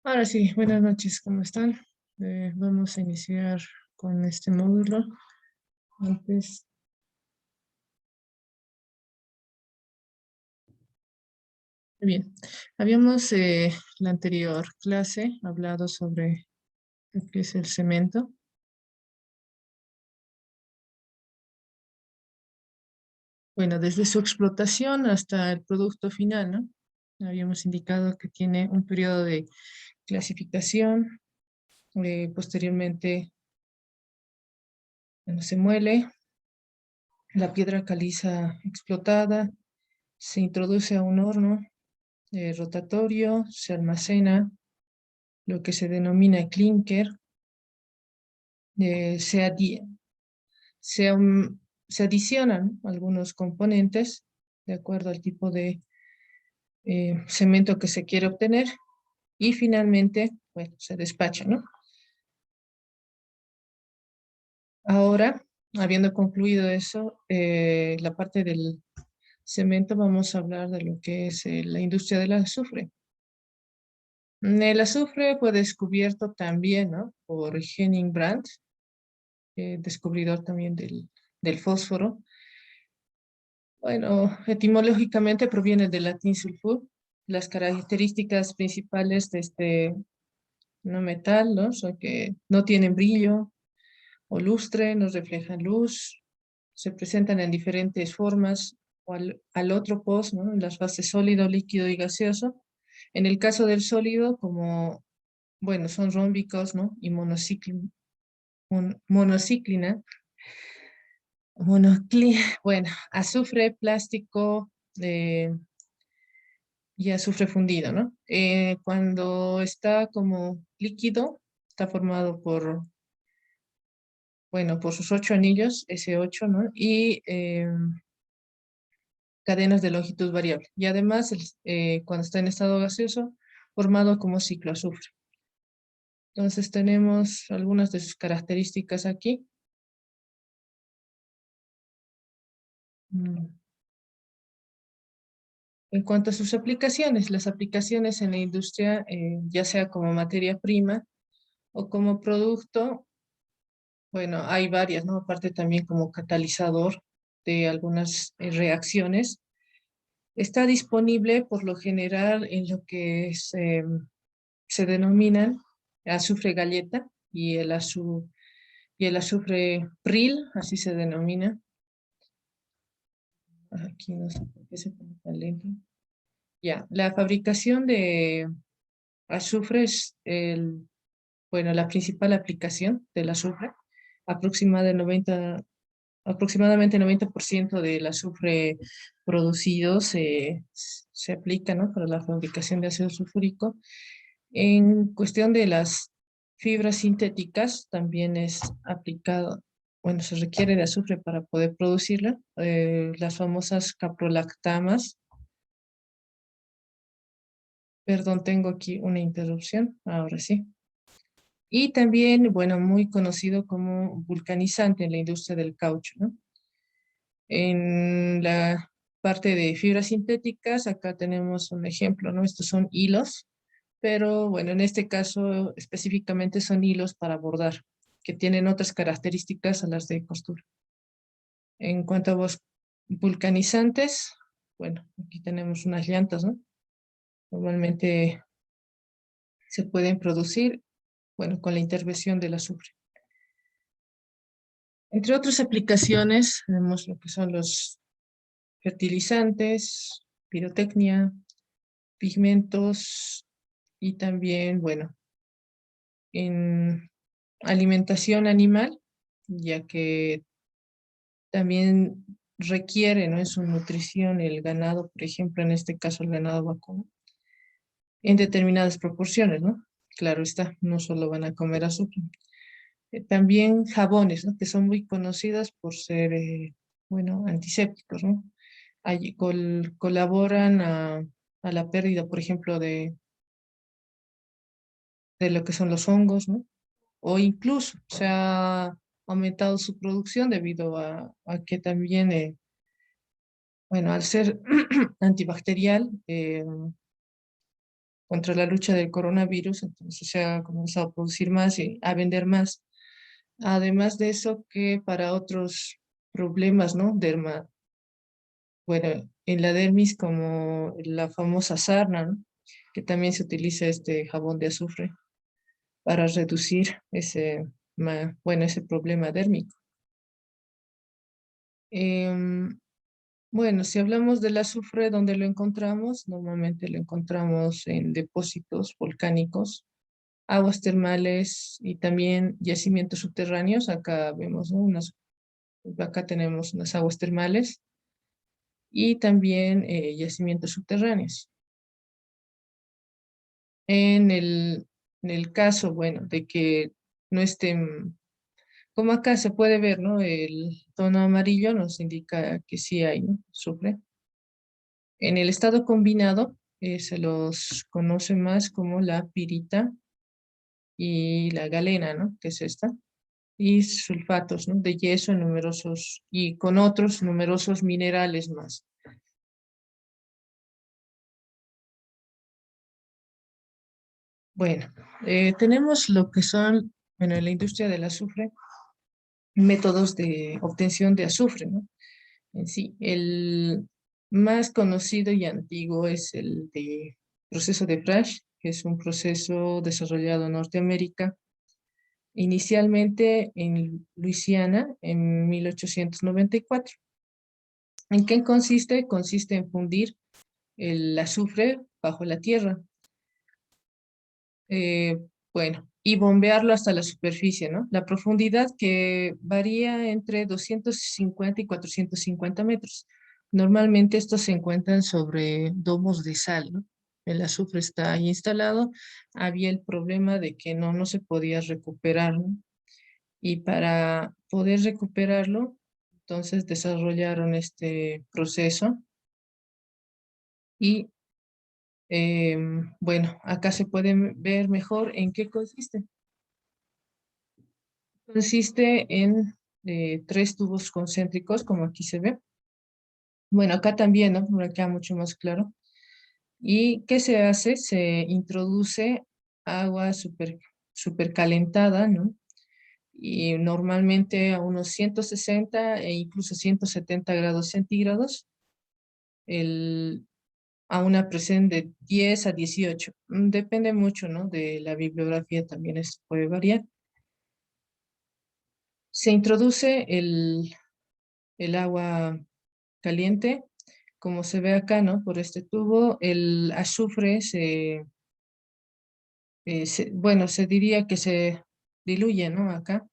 Ahora sí, buenas noches, ¿cómo están? Vamos a iniciar con este módulo. Antes, bien, habíamos la anterior clase hablado sobre lo que es el cemento. Bueno, desde su explotación hasta el producto final, ¿no? Habíamos indicado que tiene un periodo de clasificación, posteriormente, bueno, se muele, la piedra caliza explotada, se introduce a un horno rotatorio, se almacena lo que se denomina clinker, eh, se, adi- se adicionan algunos componentes de acuerdo al tipo de cemento que se quiere obtener y finalmente, bueno, se despacha, ¿no? Ahora, habiendo concluido eso, la parte del cemento, vamos a hablar de lo que es la industria del azufre. El azufre fue descubierto también, ¿no? Por Henning Brandt, descubridor también del fósforo. Bueno, etimológicamente proviene del latín sulfur. Las características principales de este no metal, ¿no? Son que no tienen brillo o lustre, no reflejan luz, se presentan en diferentes formas o al otro post, ¿no? En las fases sólido, líquido y gaseoso. En el caso del sólido, como, bueno, son rómbicos, ¿no? Y monocíclina. Bueno, azufre, plástico, y azufre fundido, ¿no? Cuando está como líquido, está formado por, bueno, por sus 8 anillos, S8, ¿no? Y cadenas de longitud variable. Y además, cuando está en estado gaseoso, formado como cicloazufre. Entonces tenemos algunas de sus características aquí. Mm. En cuanto a sus aplicaciones, las aplicaciones en la industria, ya sea como materia prima o como producto, bueno, hay varias, ¿no? Aparte también como catalizador de algunas reacciones. Está disponible por lo general en lo que se denominan azufre galleta y el azufre pril, así se denomina. Aquí no sé por qué se pone tan lento. Ya, la fabricación de azufre es bueno, la principal aplicación del azufre. Aproximadamente 90% del azufre producido se aplica, ¿no? Para la fabricación de ácido sulfúrico. En cuestión de las fibras sintéticas, también es aplicado, bueno, se requiere de azufre para poder producirla, las famosas caprolactamas. Perdón, tengo aquí una interrupción, ahora sí. Y también, bueno, muy conocido como vulcanizante en la industria del caucho, ¿no? En la parte de fibras sintéticas, acá tenemos un ejemplo, ¿no? Estos son hilos, pero bueno, en este caso específicamente son hilos para bordar, que tienen otras características a las de costura. En cuanto a los vulcanizantes, bueno, aquí tenemos unas llantas, ¿no? Normalmente se pueden producir, bueno, con la intervención del azufre. Entre otras aplicaciones, tenemos lo que son los fertilizantes, pirotecnia, pigmentos y también, bueno, en alimentación animal, ya que también requiere, ¿no? En su nutrición el ganado, por ejemplo, en este caso el ganado vacuno, en determinadas proporciones, ¿no? Claro está, no solo van a comer azúcar. También jabones, ¿no? Que son muy conocidas por ser, bueno, antisépticos, ¿no? Colaboran a la pérdida, por ejemplo, de lo que son los hongos, ¿no? O incluso se ha aumentado su producción debido a que también, bueno, al ser antibacterial, contra la lucha del coronavirus, entonces se ha comenzado a producir más y a vender más. Además de eso, que para otros problemas, ¿no? Bueno, en la dermis como la famosa sarna, ¿no? Que también se utiliza este jabón de azufre para reducir ese problema dérmico. Em, bueno, si hablamos del azufre, ¿dónde lo encontramos? Normalmente lo encontramos en depósitos volcánicos, aguas termales y también yacimientos subterráneos. Acá vemos, ¿no? Acá tenemos unas aguas termales y también yacimientos subterráneos. En el caso, bueno, de que no estén, como acá se puede ver, ¿no? El tono amarillo nos indica que sí hay, ¿no? Azufre. En el estado combinado se los conoce más como la pirita y la galena, ¿no? Que es esta. Y sulfatos, ¿no? De yeso numerosos y con otros numerosos minerales más. Bueno, tenemos lo que son, bueno, en la industria del azufre, métodos de obtención de azufre, ¿no? En sí, el más conocido y antiguo es el de proceso de Frash, que es un proceso desarrollado en Norteamérica, inicialmente en Luisiana en 1894. ¿En qué consiste? Consiste en fundir el azufre bajo la tierra. eh, bueno, y bombearlo hasta la superficie, ¿no? La profundidad que varía entre 250 y 450 metros. Normalmente estos se encuentran sobre domos de sal, ¿no? El azufre está ahí instalado. Había el problema de que no se podía recuperar, ¿no? Y para poder recuperarlo, entonces desarrollaron este proceso y bueno, acá se puede ver mejor en qué consiste. Consiste en tres tubos concéntricos, como aquí se ve. Bueno, acá también, ¿no? Por acá mucho más claro. ¿Y qué se hace? Se introduce agua súper calentada, ¿no? Y normalmente a unos 160 e incluso 170 grados centígrados, el, a una presión de 10 a 18. Depende mucho, ¿no? De la bibliografía, también esto puede variar. Se introduce el agua caliente, como se ve acá, ¿no? Por este tubo, el azufre bueno, se diría que se diluye, ¿no? Acá.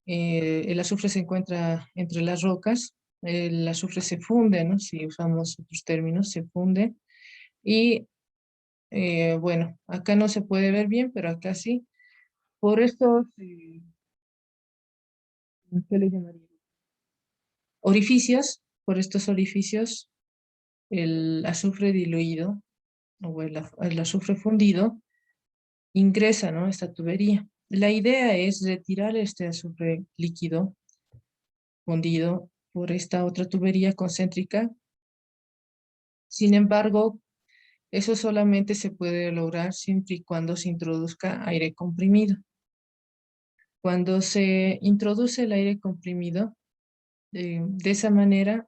El azufre se encuentra entre las rocas, el azufre se funde, ¿no? Si usamos otros términos, se funde. Y bueno, acá no se puede ver bien, pero acá sí. Por estos, ¿qué le llamaría? Orificios, por estos orificios, el azufre diluido o el azufre fundido ingresa, ¿no? Esta tubería. La idea es retirar este azufre líquido fundido por esta otra tubería concéntrica. Sin embargo, eso solamente se puede lograr siempre y cuando se introduzca aire comprimido. Cuando se introduce el aire comprimido, de esa manera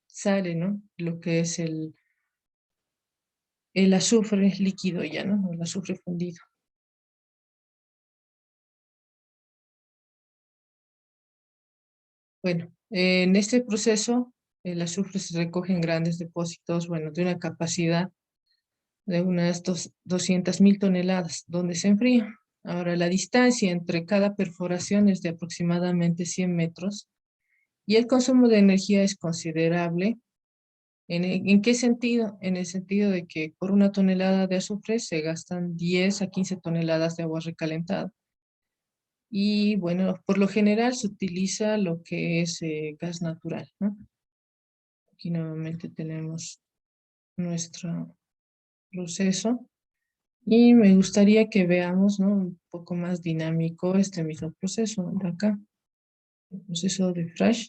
sale, ¿no? Lo que es el azufre líquido ya, ¿no? El azufre fundido. Bueno, en este proceso el azufre se recoge en grandes depósitos, bueno, de una capacidad de unas 200.000 toneladas, donde se enfría. Ahora, la distancia entre cada perforación es de aproximadamente 100 metros y el consumo de energía es considerable. ¿En qué sentido? En el sentido de que por una tonelada de azufre se gastan 10 a 15 toneladas de agua recalentada. Y bueno, por lo general se utiliza lo que es gas natural, ¿no? Aquí nuevamente tenemos nuestro proceso y me gustaría que veamos, ¿no? Un poco más dinámico este mismo proceso de acá, el proceso de Frash.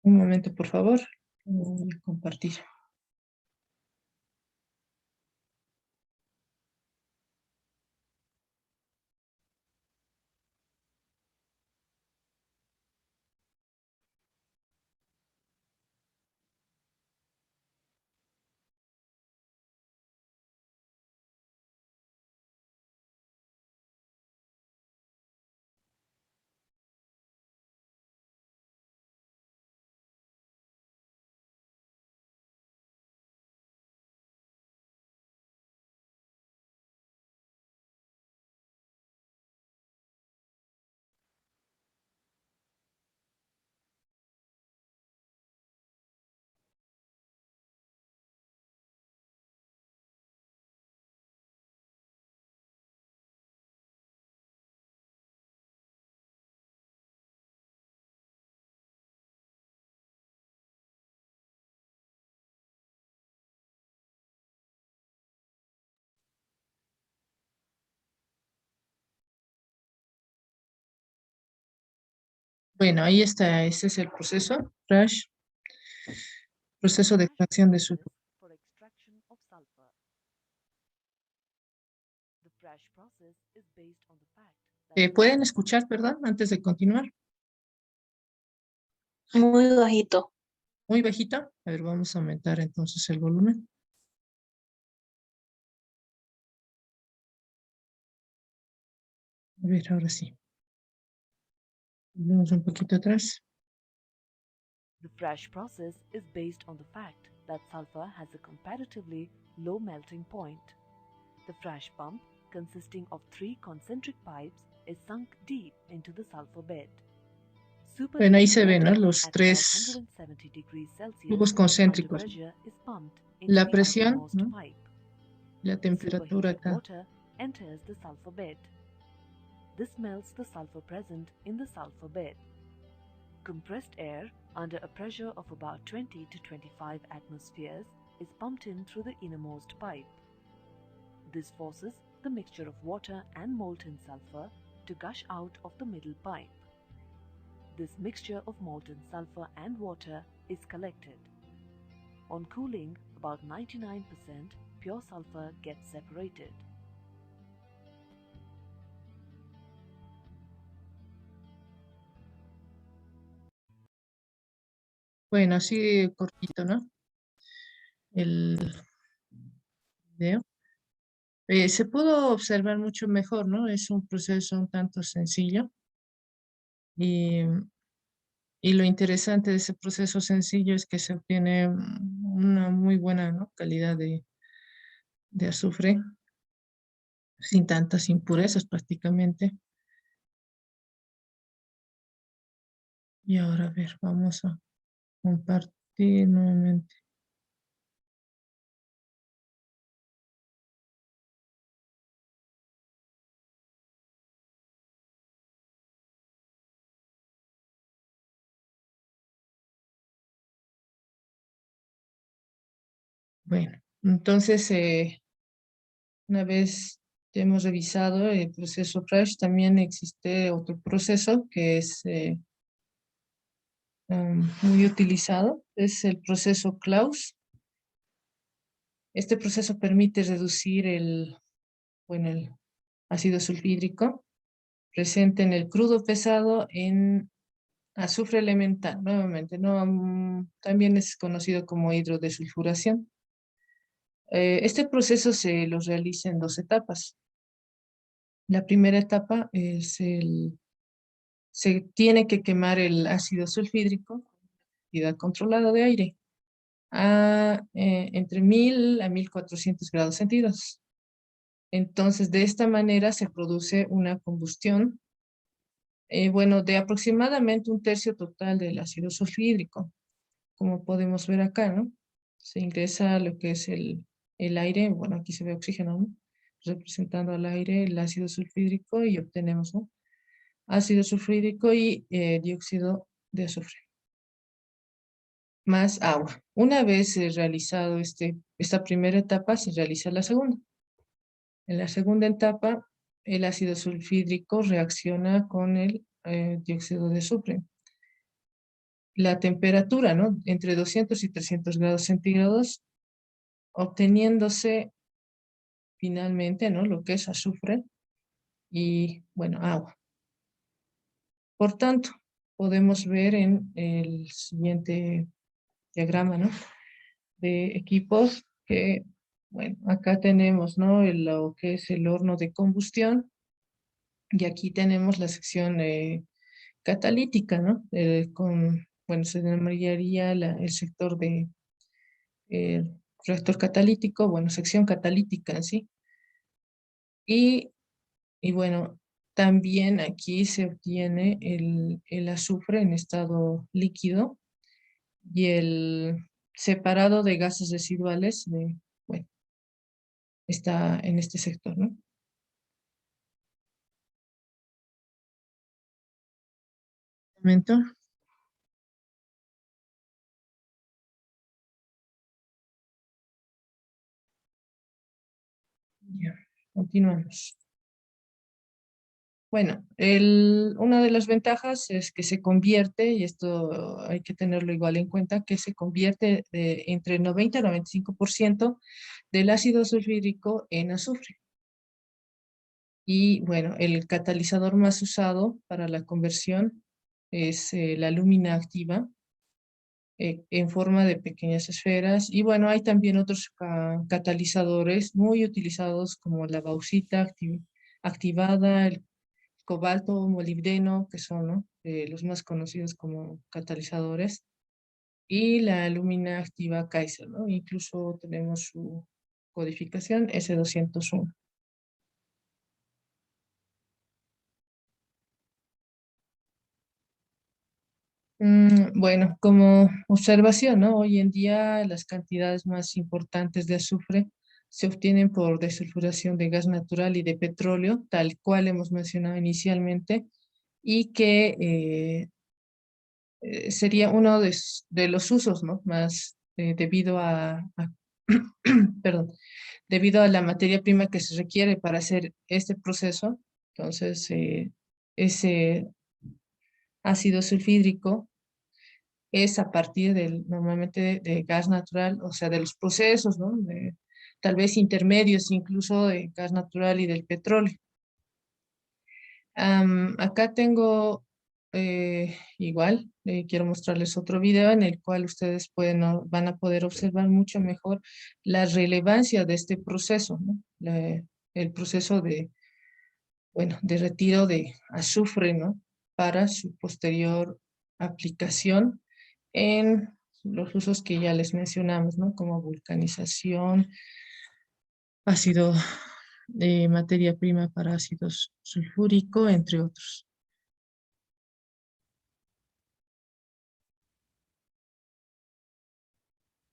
Un momento, por favor. Voy a compartir. Bueno, ahí está, ese es el proceso, Crash, proceso de Crash extracción de process sulfuro. for extraction of sulfur. The Crash process is based on the fact that ¿Pueden sulfur escuchar, perdón, antes de continuar? Muy bajito. Muy bajito. A ver, vamos a aumentar entonces el volumen. A ver, ahora sí. Volvemos un poquito atrás. The Crash process is based on the fact that sulfur has a comparatively low melting point. The Crash pump, consisting of 3 concentric pipes, is sunk deep into the sulfur bed. Bueno, ahí Superheated se ven, ¿no? water Los at about 3 170 degrees Celsius tubos under concéntricos. pressure is pumped into La the presión, outermost ¿no? pipe. La The temperatura superheated acá. water enters the sulfur bed. This melts the sulfur present in the sulfur bed. Compressed air under a pressure of about 20 to 25 atmospheres is pumped in through the innermost pipe. This forces the mixture of water and molten sulfur to gush out of the middle pipe. This mixture of molten sulfur and water is collected. On cooling, about 99% pure sulfur gets separated. Bueno, así cortito, ¿no? El video. Se pudo observar mucho mejor, ¿no? Es un proceso un tanto sencillo. Y, y lo interesante de ese proceso sencillo es que se obtiene una muy buena, ¿no? calidad de azufre, sin tantas impurezas prácticamente. Y ahora, a ver, vamos a compartir nuevamente. Bueno, entonces, una vez hemos revisado el proceso Crash, también existe otro proceso que es muy utilizado, es el proceso Klaus. Este proceso permite reducir el ácido sulfídrico presente en el crudo pesado en azufre elemental, nuevamente, ¿no? También es conocido como hidrodesulfuración. Este proceso se lo realiza en 2 etapas. La primera etapa se tiene que quemar el ácido sulfídrico con cantidad controlada de aire entre 1000 a 1400 grados centígrados. Entonces, de esta manera se produce una combustión, bueno, de aproximadamente 1/3 total del ácido sulfídrico, como podemos ver acá, ¿no? Se ingresa lo que es el aire, bueno, aquí se ve oxígeno, ¿no? Representando al aire el ácido sulfídrico y obtenemos, ¿no? Ácido sulfídrico y dióxido de azufre, más agua. Una vez realizado esta primera etapa, se realiza la segunda. En la segunda etapa, el ácido sulfídrico reacciona con el dióxido de azufre. La temperatura, ¿no? Entre 200 y 300 grados centígrados, obteniéndose finalmente, ¿no? Lo que es azufre y, bueno, agua. Por tanto, podemos ver en el siguiente diagrama, ¿no? De equipos que, bueno, acá tenemos, ¿no? Lo que es el horno de combustión y aquí tenemos la sección catalítica, ¿no? Bueno, se denominaría el sector de reactor catalítico, bueno, sección catalítica en sí. Y bueno, también aquí se obtiene el azufre en estado líquido y el separado de gases residuales, bueno, está en este sector, ¿no? Un momento. Ya, continuamos. Bueno, una de las ventajas es que se convierte, y esto hay que tenerlo igual en cuenta, que se convierte entre 90 y 95% del ácido sulfúrico en azufre. Y bueno, el catalizador más usado para la conversión es la alúmina activa en forma de pequeñas esferas. Y bueno, hay también otros catalizadores muy utilizados como la bauxita activada, el cobalto, molibdeno, que son, ¿no? Los más conocidos como catalizadores, y la alúmina activa Kaiser, ¿no? Incluso tenemos su codificación S201. Bueno, como observación, ¿no? Hoy en día las cantidades más importantes de azufre se obtienen por desulfuración de gas natural y de petróleo, tal cual hemos mencionado inicialmente, y que sería uno de los usos, ¿no? Más debido perdón, debido a la materia prima que se requiere para hacer este proceso. Entonces, ese ácido sulfídrico es a partir normalmente de gas natural, o sea, de los procesos, ¿no? Tal vez intermedios, incluso de gas natural y del petróleo. Acá tengo igual, quiero mostrarles otro video en el cual ustedes van a poder observar mucho mejor la relevancia de este proceso, ¿no? El proceso bueno, de retiro de azufre, ¿no? Para su posterior aplicación en los usos que ya les mencionamos, ¿no? Como vulcanización, ácido de materia prima para ácido sulfúrico, entre otros.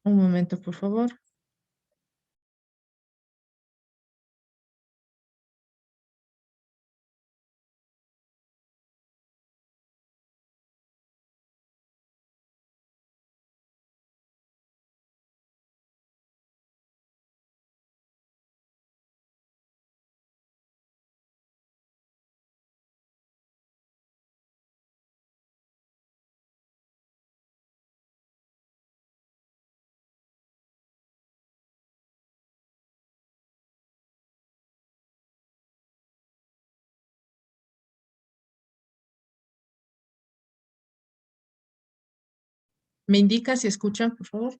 Un momento, por favor. ¿Me indica si escuchan, por favor?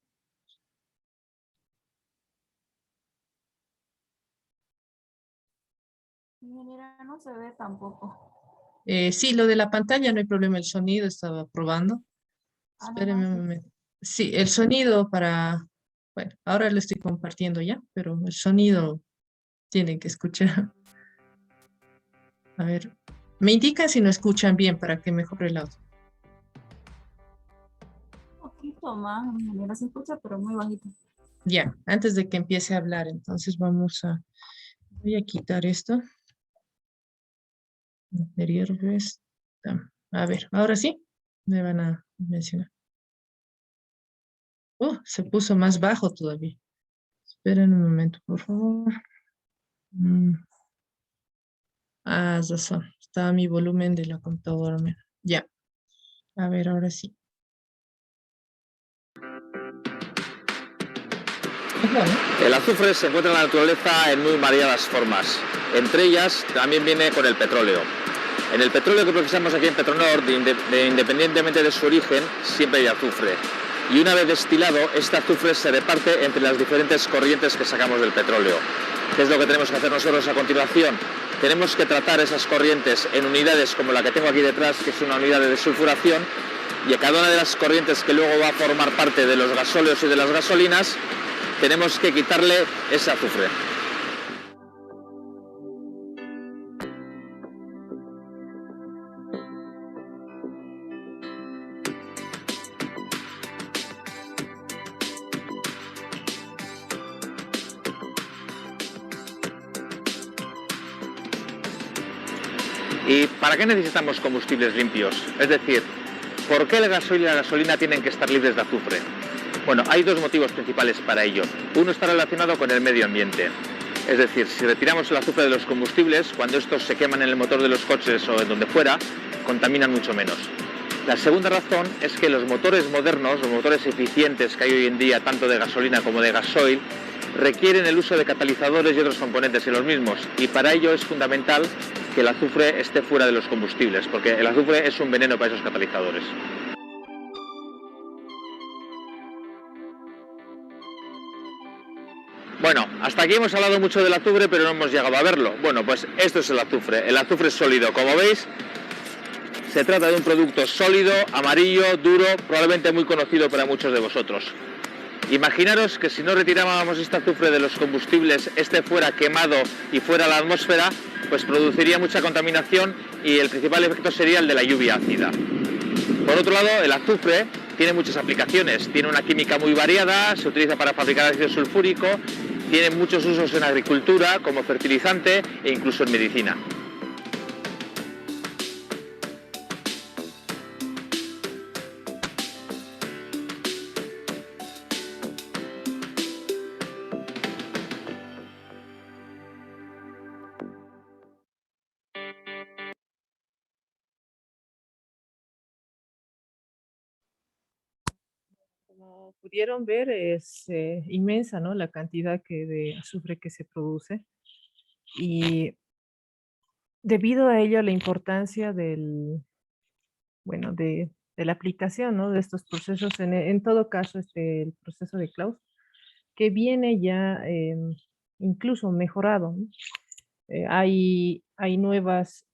Mira, no se ve tampoco. Sí, lo de la pantalla no hay problema, el sonido estaba probando. Espérenme un Nomás. momento. Sí, el sonido bueno, ahora lo estoy compartiendo ya, pero el sonido tienen que escuchar. A ver, me indican si no escuchan bien para que mejore el audio. Un poquito más, mira, se escucha, pero muy bajito. Ya, antes de que empiece a hablar, entonces voy a quitar esto. Anterior vez. A ver, ahora sí, me van a mencionar. Se puso más bajo todavía. Esperen un momento, por favor. Razón. Estaba mi volumen de la computadora. Ya. A ver, ahora sí. El azufre se encuentra en la naturaleza en muy variadas formas. Entre ellas también viene con el petróleo. En el petróleo que procesamos aquí en Petronor, independientemente de su origen, siempre hay azufre. Y una vez destilado, este azufre se reparte entre las diferentes corrientes que sacamos del petróleo. ¿Qué es lo que tenemos que hacer nosotros a continuación? Tenemos que tratar esas corrientes en unidades como la que tengo aquí detrás, que es una unidad de desulfuración, y a cada una de las corrientes que luego va a formar parte de los gasóleos y de las gasolinas, tenemos que quitarle ese azufre. ¿Y para qué necesitamos combustibles limpios? Es decir, ¿por qué el gasoil y la gasolina tienen que estar libres de azufre? Bueno, hay dos motivos principales para ello. Uno está relacionado con el medio ambiente. Es decir, si retiramos el azufre de los combustibles, cuando estos se queman en el motor de los coches o en donde fuera, contaminan mucho menos. La segunda razón es que los motores modernos, los motores eficientes que hay hoy en día, tanto de gasolina como de gasoil, requieren el uso de catalizadores y otros componentes en los mismos, y para ello es fundamental que el azufre esté fuera de los combustibles, porque el azufre es un veneno para esos catalizadores. Bueno, hasta aquí hemos hablado mucho del azufre, pero no hemos llegado a verlo. Bueno, pues esto es el azufre. El azufre es sólido, como veis. Se trata de un producto sólido, amarillo, duro, probablemente muy conocido para muchos de vosotros. Imaginaros que si no retirábamos este azufre de los combustibles, este fuera quemado y fuera a la atmósfera, pues produciría mucha contaminación y el principal efecto sería el de la lluvia ácida. Por otro lado, el azufre tiene muchas aplicaciones, tiene una química muy variada, se utiliza para fabricar ácido sulfúrico, tiene muchos usos en agricultura, como fertilizante e incluso en medicina. Como pudieron ver, es inmensa, ¿no? La cantidad de azufre que se produce. Y debido a ello, la importancia bueno, de la aplicación, ¿no? De estos procesos, en todo caso, el proceso de Klaus, que viene ya incluso mejorado, ¿no? Hay nuevos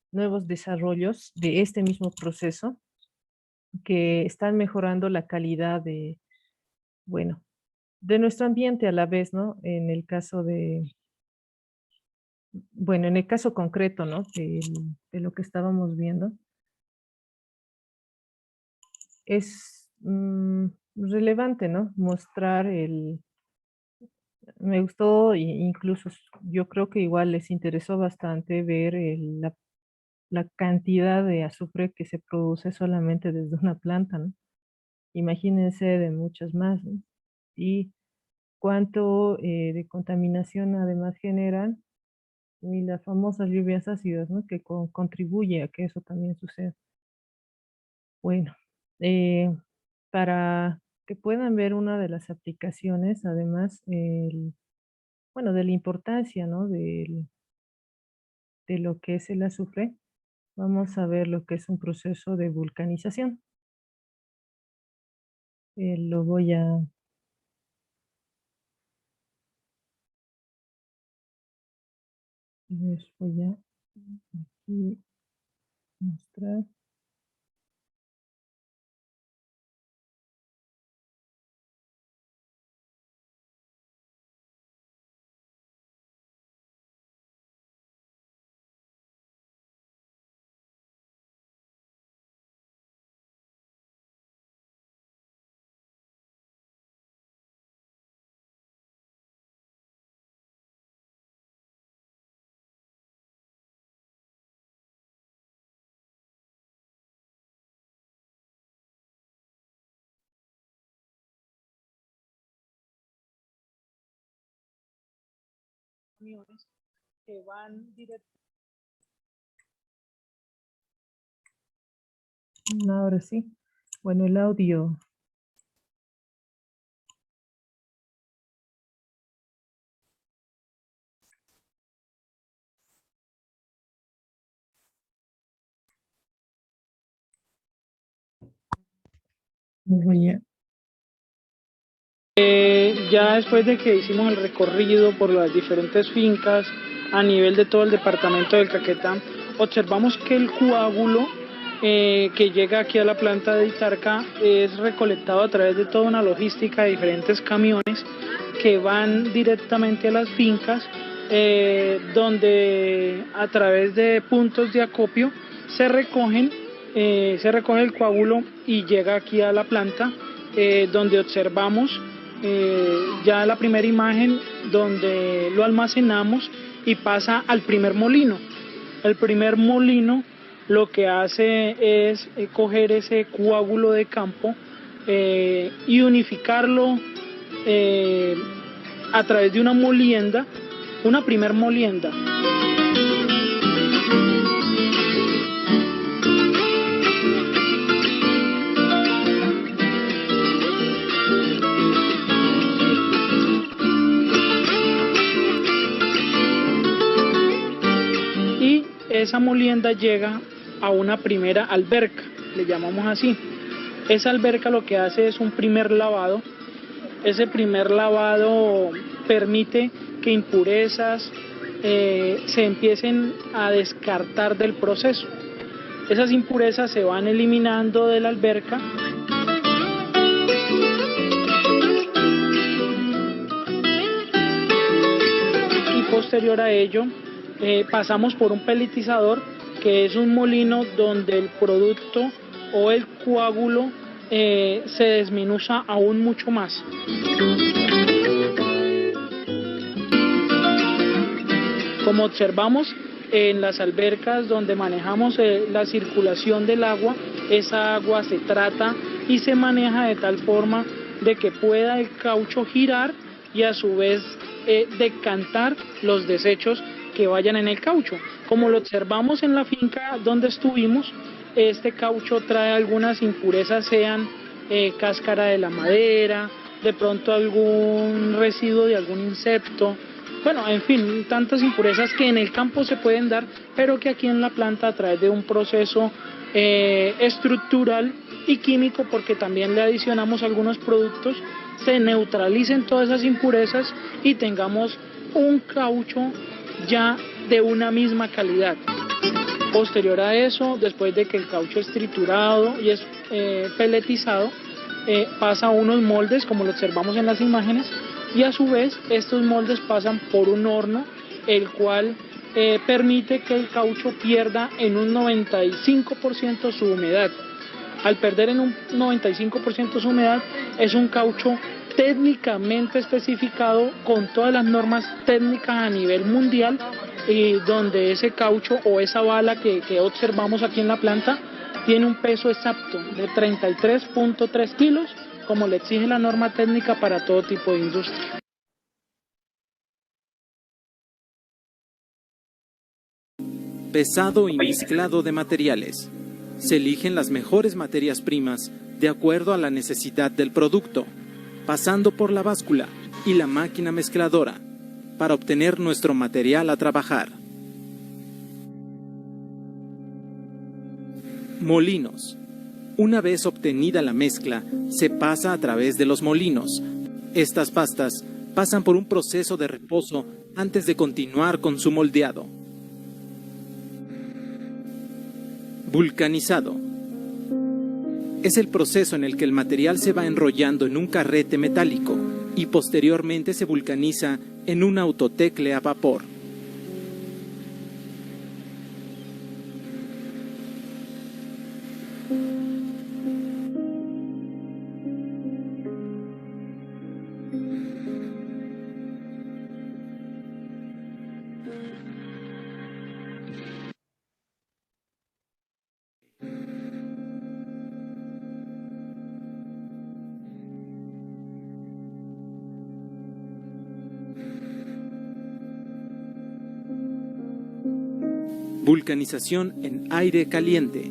desarrollos de este mismo proceso que están mejorando la calidad bueno, de nuestro ambiente a la vez, ¿no? En el caso bueno, en el caso concreto, ¿no? De lo que estábamos viendo, es relevante, ¿no? Mostrar me gustó, incluso yo creo que igual les interesó bastante ver la cantidad de azufre que se produce solamente desde una planta, ¿no? Imagínense de muchas más, ¿no? Y cuánto de contaminación además generan, y las famosas lluvias ácidas, ¿no? Que contribuye a que eso también suceda. Bueno, eh, para que puedan ver una de las aplicaciones, además, bueno, de la importancia, ¿no? De lo que es el azufre, vamos a ver lo que es un proceso de vulcanización. Lo les voy a aquí mostrar. Camiones que van directo. Ahora sí. Bueno, el audio. Voy a Ya después de que hicimos el recorrido por las diferentes fincas a nivel de todo el departamento del Caquetá, observamos que el coágulo que llega aquí a la planta de Itarca es recolectado a través de toda una logística de diferentes camiones que van directamente a las fincas, donde a través de puntos de acopio se recoge el coágulo y llega aquí a la planta, donde observamos ya la primera imagen donde lo almacenamos y pasa al primer molino. El primer molino lo que hace es coger ese coágulo de campo y unificarlo a través de una molienda una primer molienda. Y esa molienda llega a una primera alberca, le llamamos así. Esa alberca lo que hace es un primer lavado. Ese primer lavado permite que impurezas se empiecen a descartar del proceso. Esas impurezas se van eliminando de la alberca y posterior a ello pasamos por un pelletizador, que es un molino donde el producto o el coágulo se desmenuza aún mucho más. Como observamos en las albercas donde manejamos la circulación del agua, esa agua se trata y se maneja de tal forma de que pueda el caucho girar y a su vez decantar los desechos que vayan en el caucho. Como lo observamos en la finca donde estuvimos, este caucho trae algunas impurezas, sean cáscara de la madera, de pronto algún residuo de algún insecto, bueno, en fin, tantas impurezas que en el campo se pueden dar, pero que aquí en la planta, a través de un proceso estructural y químico, porque también le adicionamos algunos productos, se neutralicen todas esas impurezas y tengamos un caucho ya de una misma calidad. Posterior a eso, después de que el caucho es triturado y es pelletizado, pasa a unos moldes, como lo observamos en las imágenes, y a su vez estos moldes pasan por un horno, el cual permite que el caucho pierda en un 95% su humedad. Al perder en un 95% su humedad, es un caucho técnicamente especificado con todas las normas técnicas a nivel mundial, y donde ese caucho o esa bala que observamos aquí en la planta tiene un peso exacto de 33.3 kilos, como le exige la norma técnica para todo tipo de industria. Pesado y mezclado de materiales. Se eligen las mejores materias primas de acuerdo a la necesidad del producto, pasando por la báscula y la máquina mezcladora, para obtener nuestro material a trabajar. Molinos. Una vez obtenida la mezcla, se pasa a través de los molinos. Estas pastas pasan por un proceso de reposo antes de continuar con su moldeado. Vulcanizado. Es el proceso en el que el material se va enrollando en un carrete metálico y posteriormente se vulcaniza en un autotecle a vapor. Vulcanización en aire caliente.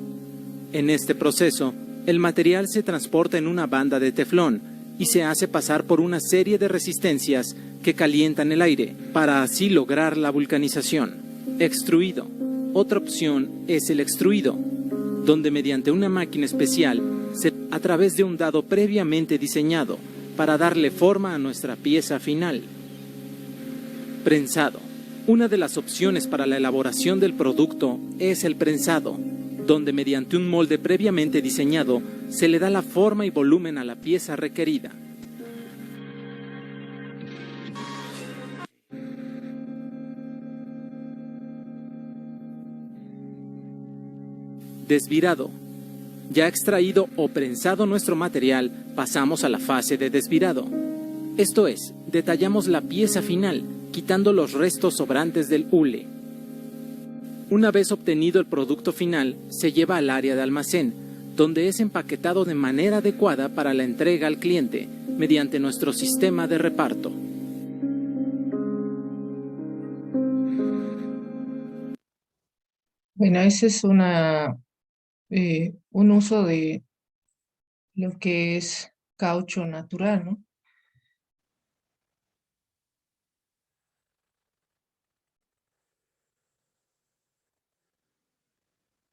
En este proceso, el material se transporta en una banda de teflón y se hace pasar por una serie de resistencias que calientan el aire para así lograr la vulcanización. Extruido. Otra opción es el extruido, donde mediante una máquina especial, a través de un dado previamente diseñado para darle forma a nuestra pieza final. Prensado. Una de las opciones para la elaboración del producto es el prensado, donde mediante un molde previamente diseñado se le da la forma y volumen a la pieza requerida. Desvirado. Ya extraído o prensado nuestro material, pasamos a la fase de desvirado. Esto es, detallamos la pieza final, quitando los restos sobrantes del hule. Una vez obtenido el producto final, se lleva al área de almacén, donde es empaquetado de manera adecuada para la entrega al cliente, mediante nuestro sistema de reparto. Bueno, ese es un uso de lo que es caucho natural, ¿no?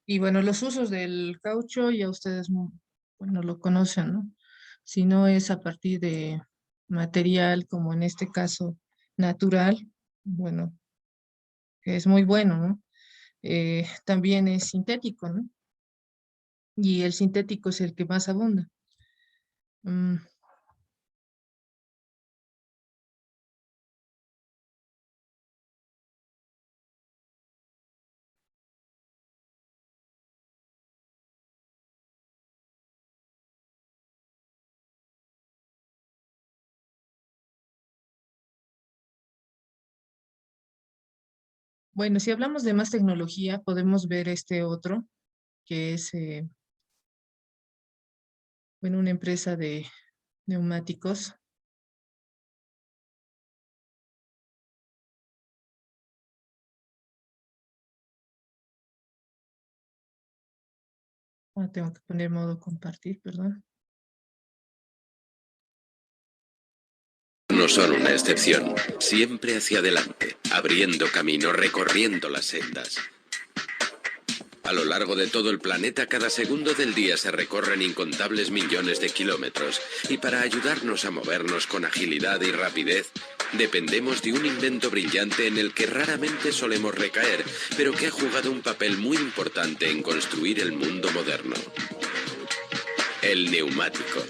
Y bueno, los usos del caucho ya ustedes, bueno, lo conocen, ¿no? Si no es a partir de material, como en este caso, natural, bueno, que es muy bueno, ¿no? También es sintético, ¿no? Y el sintético es el que más abunda. Mm, Bueno, si hablamos de más tecnología, podemos ver este otro, que es, bueno, una empresa de neumáticos. Ah, tengo que poner modo compartir, perdón. No son una excepción, siempre hacia adelante, abriendo camino, recorriendo las sendas. A lo largo de todo el planeta, cada segundo del día se recorren incontables millones de kilómetros, y para ayudarnos a movernos con agilidad y rapidez, dependemos de un invento brillante en el que raramente solemos recaer, pero que ha jugado un papel muy importante en construir el mundo moderno. El neumático.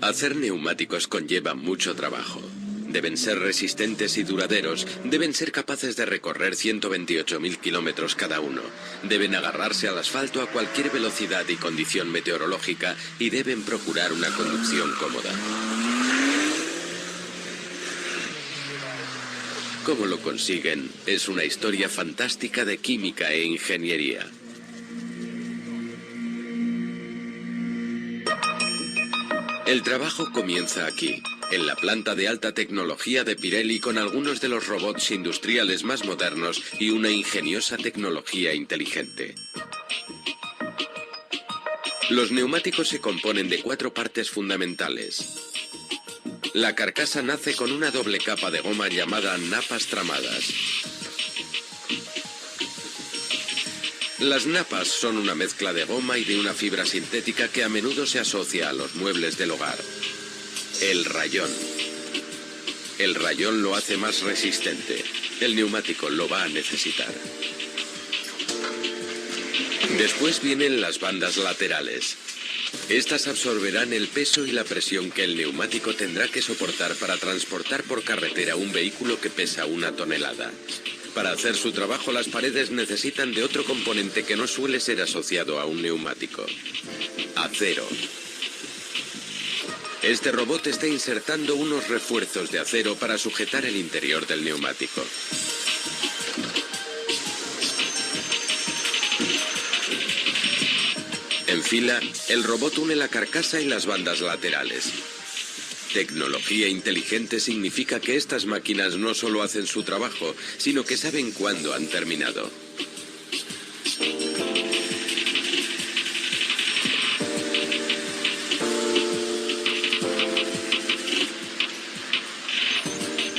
Hacer neumáticos conlleva mucho trabajo. Deben ser resistentes y duraderos, deben ser capaces de recorrer 128.000 kilómetros cada uno, deben agarrarse al asfalto a cualquier velocidad y condición meteorológica y deben procurar una conducción cómoda. ¿Cómo lo consiguen? Es una historia fantástica de química e ingeniería. El trabajo comienza aquí, en la planta de alta tecnología de Pirelli, con algunos de los robots industriales más modernos y una ingeniosa tecnología inteligente. Los neumáticos se componen de 4 partes fundamentales. La carcasa nace con una doble capa de goma llamada napas tramadas. Las napas son una mezcla de goma y de una fibra sintética que a menudo se asocia a los muebles del hogar. El rayón. El rayón lo hace más resistente. El neumático lo va a necesitar. Después vienen las bandas laterales. Estas absorberán el peso y la presión que el neumático tendrá que soportar para transportar por carretera un vehículo que pesa 1 tonelada. Para hacer su trabajo, las paredes necesitan de otro componente que no suele ser asociado a un neumático: acero. Este robot está insertando unos refuerzos de acero para sujetar el interior del neumático. En fila, el robot une la carcasa y las bandas laterales. Tecnología inteligente significa que estas máquinas no solo hacen su trabajo, sino que saben cuándo han terminado.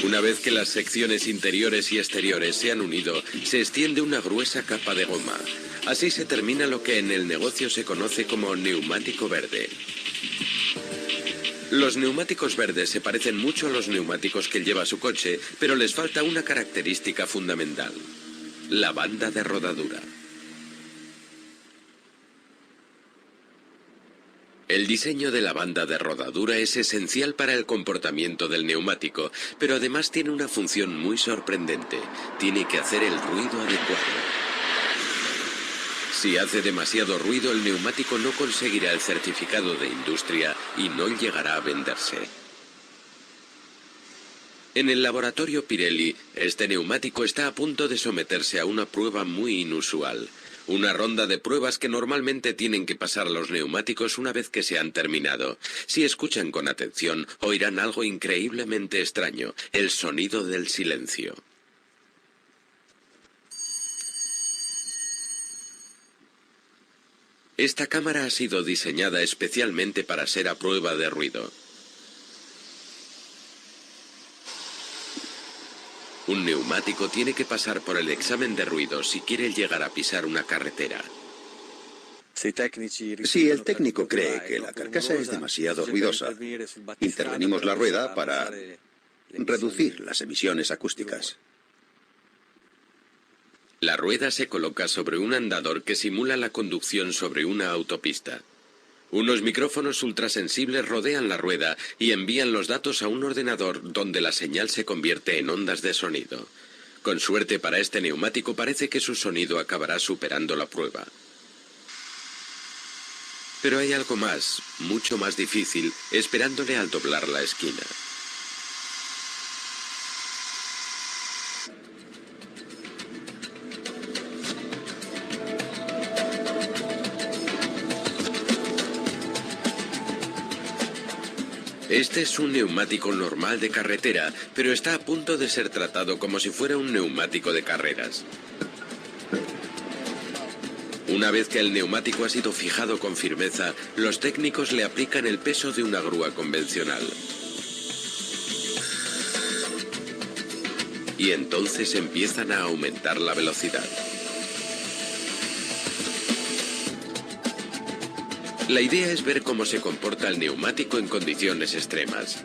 Una vez que las secciones interiores y exteriores se han unido, se extiende una gruesa capa de goma. Así se termina lo que en el negocio se conoce como neumático verde. Los neumáticos verdes se parecen mucho a los neumáticos que lleva su coche, pero les falta una característica fundamental: la banda de rodadura. El diseño de la banda de rodadura es esencial para el comportamiento del neumático, pero además tiene una función muy sorprendente: tiene que hacer el ruido adecuado. Si hace demasiado ruido, el neumático no conseguirá el certificado de industria y no llegará a venderse. En el laboratorio Pirelli, este neumático está a punto de someterse a una prueba muy inusual. Una ronda de pruebas que normalmente tienen que pasar los neumáticos una vez que se han terminado. Si escuchan con atención, oirán algo increíblemente extraño: el sonido del silencio. Esta cámara ha sido diseñada especialmente para ser a prueba de ruido. Un neumático tiene que pasar por el examen de ruido si quiere llegar a pisar una carretera. Si el técnico cree que la carcasa es demasiado ruidosa, intervenimos la rueda para reducir las emisiones acústicas. La rueda se coloca sobre un andador que simula la conducción sobre una autopista. Unos micrófonos ultrasensibles rodean la rueda y envían los datos a un ordenador donde la señal se convierte en ondas de sonido. Con suerte para este neumático parece que su sonido acabará superando la prueba. Pero hay algo más, mucho más difícil, esperándole al doblar la esquina. Este es un neumático normal de carretera, pero está a punto de ser tratado como si fuera un neumático de carreras. Una vez que el neumático ha sido fijado con firmeza, los técnicos le aplican el peso de una grúa convencional. Y entonces empiezan a aumentar la velocidad. La idea es ver cómo se comporta el neumático en condiciones extremas.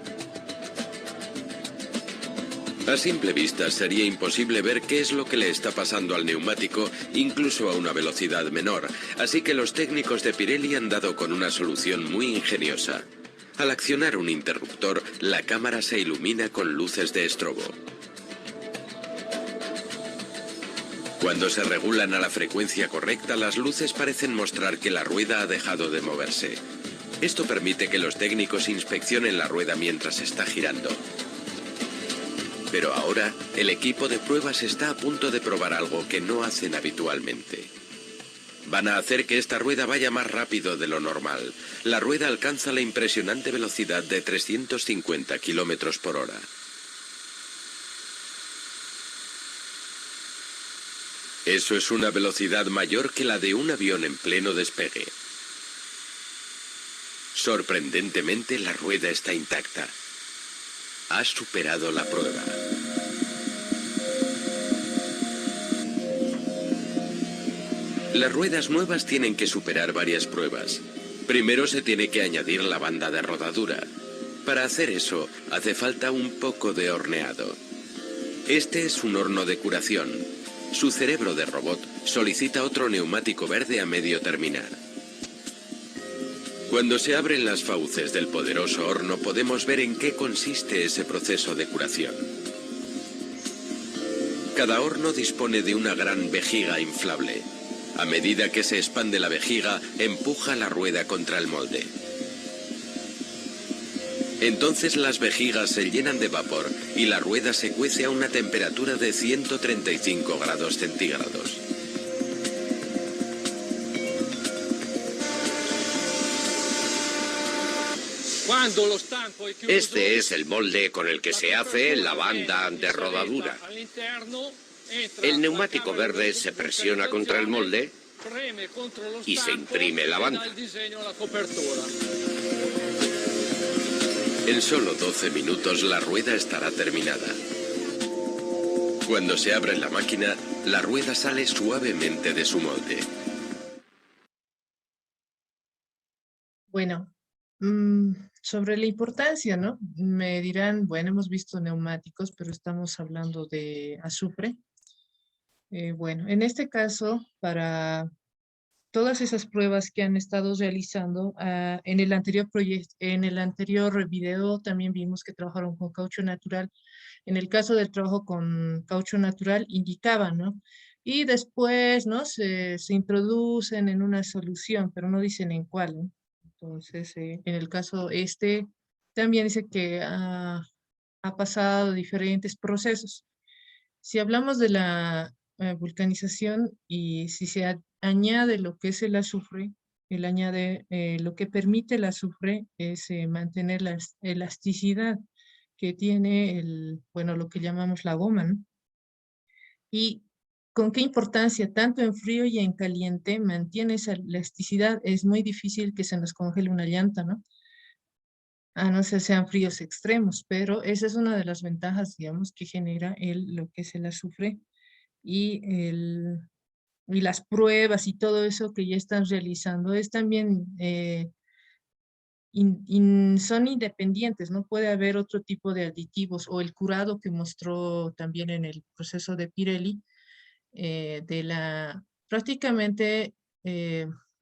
A simple vista sería imposible ver qué es lo que le está pasando al neumático, incluso a una velocidad menor, así que los técnicos de Pirelli han dado con una solución muy ingeniosa. Al accionar un interruptor, la cámara se ilumina con luces de estrobo. Cuando se regulan a la frecuencia correcta, las luces parecen mostrar que la rueda ha dejado de moverse. Esto permite que los técnicos inspeccionen la rueda mientras está girando. Pero ahora, el equipo de pruebas está a punto de probar algo que no hacen habitualmente. Van a hacer que esta rueda vaya más rápido de lo normal. La rueda alcanza la impresionante velocidad de 350 kilómetros por hora. Eso es una velocidad mayor que la de un avión en pleno despegue. Sorprendentemente, la rueda está intacta. Ha superado la prueba. Las ruedas nuevas tienen que superar varias pruebas. Primero se tiene que añadir la banda de rodadura. Para hacer eso, hace falta un poco de horneado. Este es un horno de curación. Su cerebro de robot solicita otro neumático verde a medio terminar. Cuando se abren las fauces del poderoso horno podemos ver en qué consiste ese proceso de curación. Cada horno dispone de una gran vejiga inflable. A medida que se expande la vejiga, empuja la rueda contra el molde. Entonces las vejigas se llenan de vapor y la rueda se cuece a una temperatura de 135 grados centígrados. Este es el molde con el que se hace la banda de rodadura. El neumático verde se presiona contra el molde y se imprime la banda. En solo 12 minutos la rueda estará terminada. Cuando se abre la máquina, la rueda sale suavemente de su molde. Bueno, sobre la importancia, ¿no? Me dirán, bueno, hemos visto neumáticos, pero estamos hablando de azufre. Bueno, en este caso, para todas esas pruebas que han estado realizando, en el anterior proyecto, en el anterior video también vimos que trabajaron con caucho natural. En el caso del trabajo con caucho natural indicaban, ¿no? Y después, ¿no? Se introducen en una solución, pero no dicen en cuál, ¿no? Entonces, en el caso también dice que ha pasado diferentes procesos. Si hablamos de la vulcanización y si se añade lo que es el azufre, lo que permite el azufre es mantener la elasticidad que tiene bueno, lo que llamamos la goma, ¿no? Y ¿con qué importancia? Tanto en frío y en caliente mantiene esa elasticidad. Es muy difícil que se nos congele una llanta, ¿no? A no ser sean fríos extremos, pero esa es una de las ventajas, digamos, que genera lo que es el azufre y, y las pruebas y todo eso que ya están realizando. Es también, son independientes, no puede haber otro tipo de aditivos o el curado que mostró también en el proceso de Pirelli, prácticamente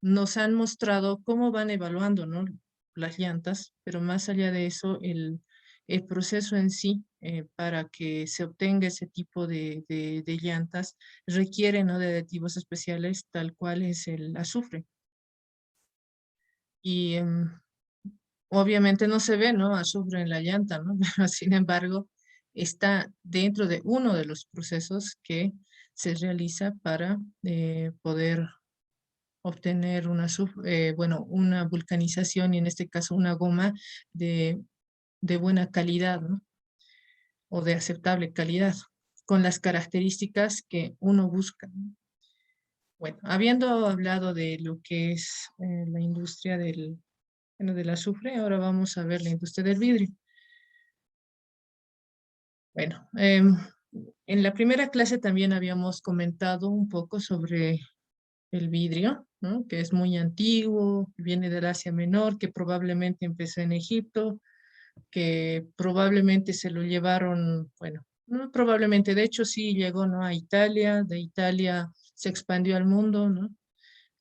nos han mostrado cómo van evaluando, ¿no? Las llantas, pero más allá de eso, el proceso en sí, para que se obtenga ese tipo de llantas, requiere, ¿no? De aditivos especiales, tal cual es el azufre. Y obviamente no se ve, ¿no? Azufre en la llanta, ¿no? Pero sin embargo, está dentro de uno de los procesos que se realiza para poder obtener bueno, una vulcanización y en este caso una goma de buena calidad, ¿no? O de aceptable calidad, con las características que uno busca, ¿no? Bueno, habiendo hablado de lo que es la industria del azufre, ahora vamos a ver la industria del vidrio. Bueno, en la primera clase también habíamos comentado un poco sobre el vidrio, ¿no? Que es muy antiguo, viene del Asia Menor, que probablemente empezó en Egipto, que probablemente se lo llevaron, bueno, no probablemente, de hecho sí llegó, ¿no? A Italia, de Italia se expandió al mundo, ¿no?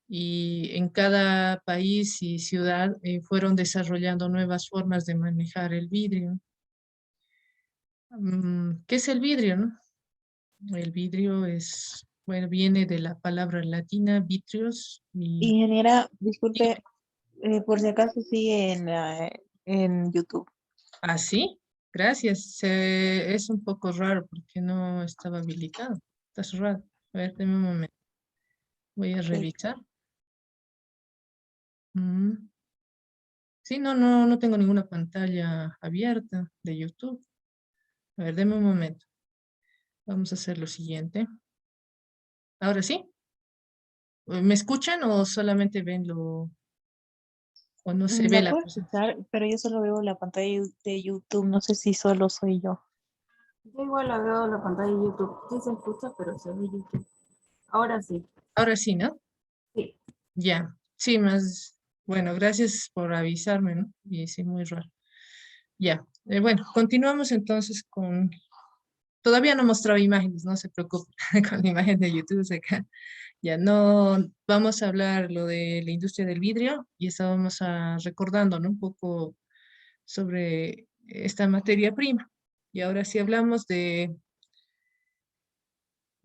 Y en cada país y ciudad fueron desarrollando nuevas formas de manejar el vidrio. ¿Qué es el vidrio, no? El vidrio es, bueno, viene de la palabra latina vitrios y... Ingeniera, disculpe, por si acaso sigue en YouTube. Ah, sí, gracias. Es un poco raro porque no estaba habilitado. Está cerrado. A ver, deme un momento. Voy a revisar. Mm. Sí, no tengo ninguna pantalla abierta de YouTube. A ver, deme un momento. Vamos a hacer lo siguiente. Ahora sí. ¿Me escuchan o solamente ven o no se ve La la puedo presentación? escuchar, pero yo solo veo la pantalla de YouTube. No sé si solo soy yo. Yo igual la veo en la pantalla de YouTube. Sí se escucha, pero se ve YouTube. Ahora sí. Ahora sí, ¿no? Sí. Ya. Sí, más. Bueno, gracias por avisarme, ¿no? Y sí, muy raro. Ya. Bueno, continuamos entonces con... Todavía no mostraba imágenes, no se preocupe, con la imagen de YouTube acá. Ya no vamos a hablar lo de la industria del vidrio y estábamos recordando, ¿no? Un poco sobre esta materia prima. Y ahora sí hablamos de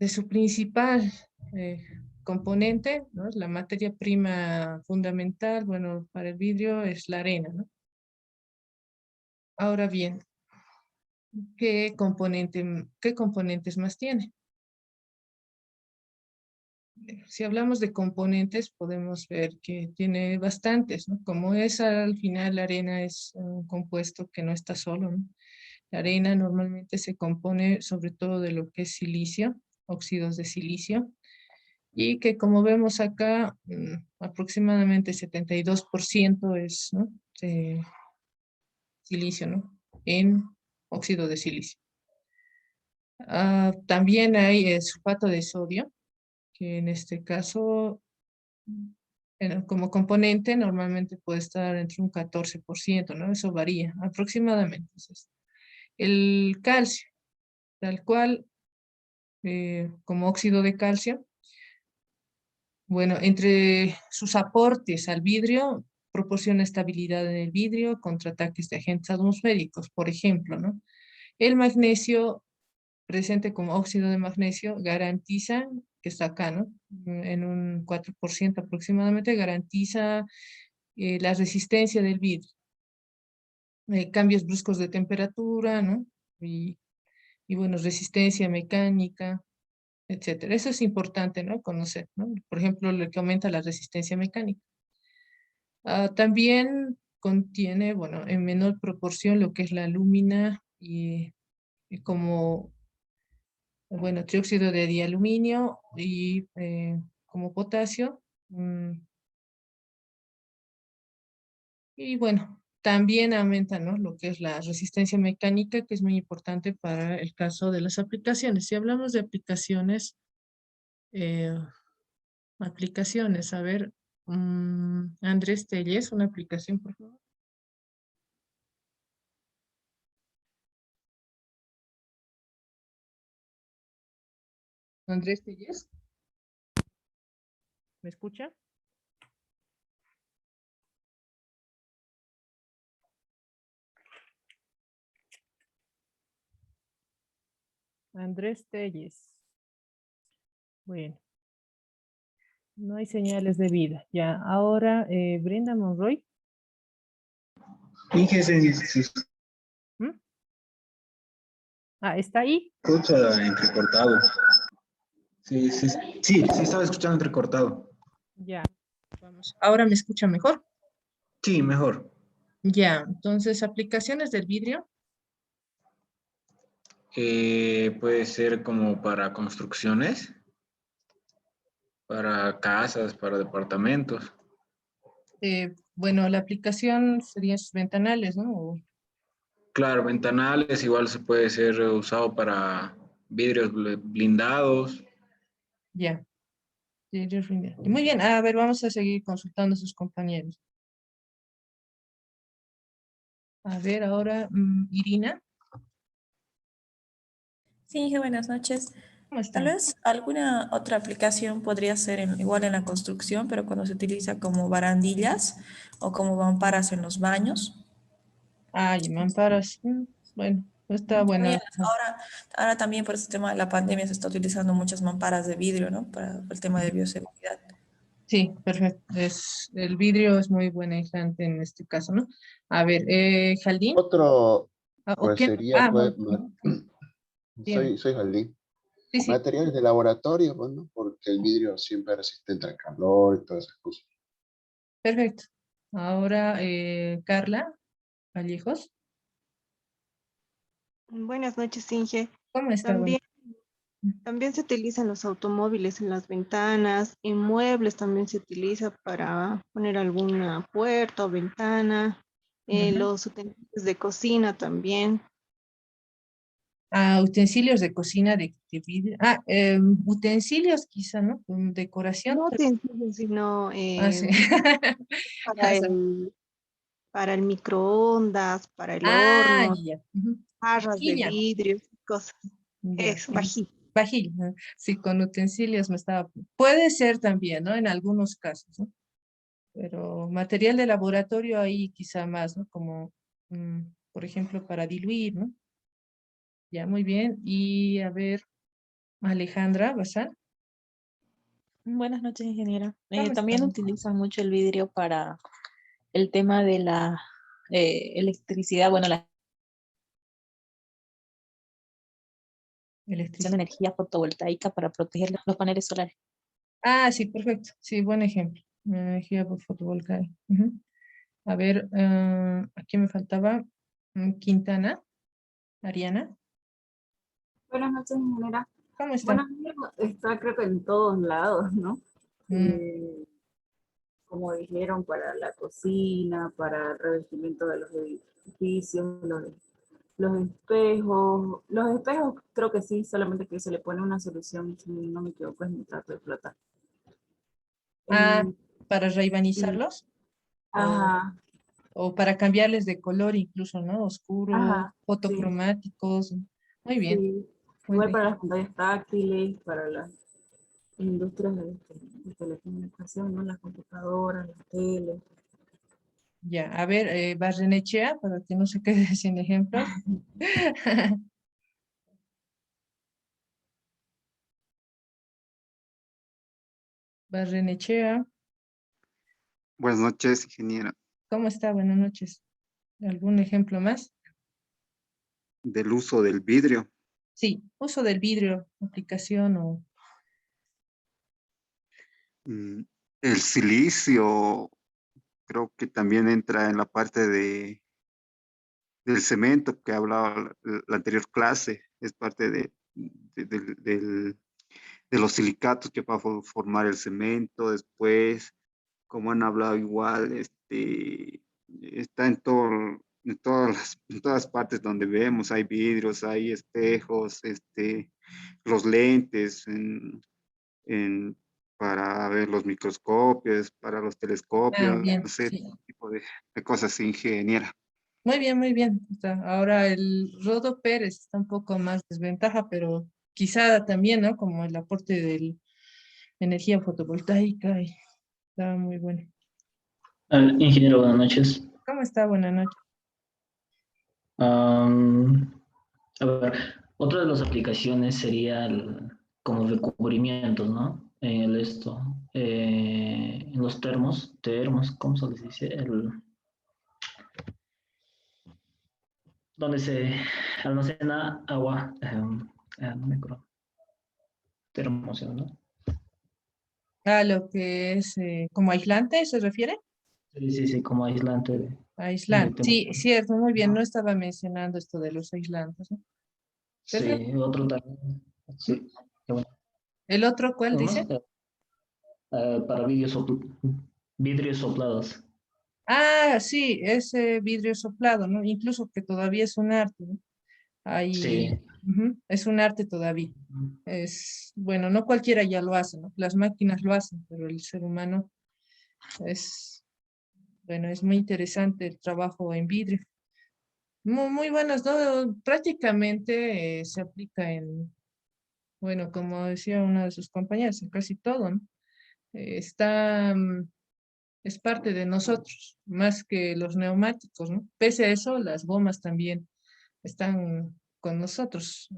su principal componente, ¿no? La materia prima fundamental, bueno, para el vidrio es la arena, ¿no? Ahora bien, ¿qué componentes más tiene? Si hablamos de componentes, podemos ver que tiene bastantes, ¿no? Como es al final la arena es un compuesto que no está solo, ¿no? La arena normalmente se compone sobre todo de lo que es silicio, óxidos de silicio, y que como vemos acá, aproximadamente 72% es, ¿no? Silicio, ¿no? En óxido de silicio. También hay sulfato de sodio, que en este caso como componente normalmente puede estar entre un 14%, ¿no? Eso varía aproximadamente. Entonces, el calcio, tal cual, como óxido de calcio, bueno, entre sus aportes al vidrio, proporciona estabilidad en el vidrio contra ataques de agentes atmosféricos, por ejemplo, ¿no? El magnesio presente como óxido de magnesio garantiza, que está acá, ¿no? En un 4% aproximadamente, garantiza la resistencia del vidrio. Cambios bruscos de temperatura, ¿no? Y bueno, resistencia mecánica, etcétera. Eso es importante, ¿no? Conocer, ¿no? Por ejemplo, lo que aumenta la resistencia mecánica. También contiene, bueno, en menor proporción lo que es la alúmina y como bueno, trióxido de dialuminio y como potasio. Y bueno, también aumenta, ¿no?, lo que es la resistencia mecánica, que es muy importante para el caso de las aplicaciones. Si hablamos de aplicaciones, eh, a ver, Andrés Telles, una aplicación, por favor. Andrés Telles, ¿me escucha? Andrés Telles. Bueno, no hay señales de vida. Ya, ahora Brenda Monroy. Inge se ¿Mm? Ah, ¿está ahí? escucha entrecortado. Sí, se estaba escuchando entrecortado. Ya, vamos. ¿Ahora me escucha mejor? Sí, mejor. Ya, entonces, aplicaciones del vidrio. Puede ser como para construcciones, para casas, para departamentos. Bueno, la aplicación serían sus ventanales, ¿no? Claro, ventanales igual se puede ser usado para vidrios blindados. Ya. Vidrios blindados. Muy bien, a ver, vamos a seguir consultando a sus compañeros. A ver, ahora, Irina. Sí, buenas noches. ¿Cómo Tal están? vez alguna otra aplicación podría ser igual en la construcción, pero cuando se utiliza como barandillas o como mamparas en los baños. Ay, mamparas. Bueno, está También buena. ahora también por este tema de la pandemia se está utilizando muchas mamparas de vidrio, ¿no? Para el tema de bioseguridad. Sí, perfecto. El vidrio es muy buen aislante en este caso, ¿no? A ver, Jaldín. Otro, ¿O pues quién? sería, pues, Sí, dime. soy Jaldín. Sí, sí, Materiales de laboratorio, bueno, porque el vidrio siempre es resistente al calor y todas esas cosas. perfecto. Ahora, Carla Vallejos. Buenas noches, Inge. ¿Cómo está? Bueno, También se utilizan los automóviles en las ventanas, en muebles también se utiliza para poner alguna puerta o ventana, ajá. los utensilios de cocina también. Ah, utensilios de cocina de vidrio. Ah, utensilios quizá, ¿no? Con decoración. No utensilios, sino Ah, sí. para para el microondas, para el Ah, horno, ya. jarras de Vajilla. vidrio, cosas. Ya. Eso, vajilla. Vajilla. Sí, con utensilios me estaba. Puede ser también, ¿no? En algunos casos, ¿no? Pero material de laboratorio ahí quizá más, ¿no? Como, por ejemplo, para diluir, ¿no? Ya, muy bien. Y a ver, Alejandra Bazán. Buenas noches, ingeniera. ¿Cómo También están? utilizan mucho el vidrio para el tema de la electricidad, bueno, la generación de Electricidad. energía fotovoltaica para proteger los paneles solares. Ah, sí, perfecto. Sí, buen ejemplo. Energía por fotovoltaica. Ujú. A ver, aquí me faltaba Quintana, Ariana. Buenas noches, ingeniera. ¿Cómo está? Bueno, está creo que en todos lados, ¿no? Mm, Como dijeron, para la cocina, para el revestimiento de los edificios, los espejos creo que sí, solamente que se le pone una solución, si no me equivoco, es nitrato de plata. Ah, Eh, para y, reivanizarlos ajá, o para cambiarles de color incluso, ¿no? Oscuro, ajá, sí, fotocromáticos. Muy bien. sí. Muy Igual bien. para las pantallas táctiles, para las industrias de telecomunicación, ¿no? Las computadoras, las teles. Ya, a ver, Barrenechea, para que no se quede sin ejemplos. Barrenechea, Buenas noches, ingeniera. ¿cómo está? Buenas noches. ¿Algún ejemplo más? Del uso del vidrio. Sí, uso del vidrio, aplicación o... Mm, El silicio creo que también entra en la parte del cemento que hablaba la anterior clase. Es parte de los silicatos que va a formar el cemento. Después, como han hablado igual, está en todas partes donde vemos, hay vidrios, hay espejos, los lentes para ver los microscopios, para los Ah, telescopios, bien, no sé, sí. tipo de cosas ingeniera. Muy bien, muy bien. Ahora el Rodo Pérez está un poco más desventaja, pero quizá también, ¿no? Como el aporte de energía fotovoltaica y está muy bueno. Ingeniero, buenas noches. ¿Cómo está? Buenas noches. A ver, otra de las aplicaciones sería como recubrimientos, ¿no? En los termos, ¿cómo se les dice? Donde se almacena agua, no me acuerdo. Termos, ¿no? A lo que es como aislante, ¿se refiere? Sí, como aislante de Aislante. Sí, temperatura. cierto, muy bien. No estaba mencionando esto de los aislantes, ¿no? Perfecto. Sí, otro también. Sí, qué bueno. ¿El otro cuál Uno más, dice? para vidrios soplados. Ah, sí, ese vidrio soplado, ¿no? Incluso que todavía es un arte, ¿no? Ahí, Sí. es un arte todavía. Es, bueno, no cualquiera ya lo hace, ¿no? Las máquinas lo hacen, pero el ser humano es, bueno, es muy interesante el trabajo en vidrio. Muy, muy buenas, ¿no? Prácticamente se aplica en, bueno, como decía una de sus compañeras, en casi todo, ¿no? Está, es parte de nosotros, más que los neumáticos, ¿no? Pese a eso, las gomas también están con nosotros.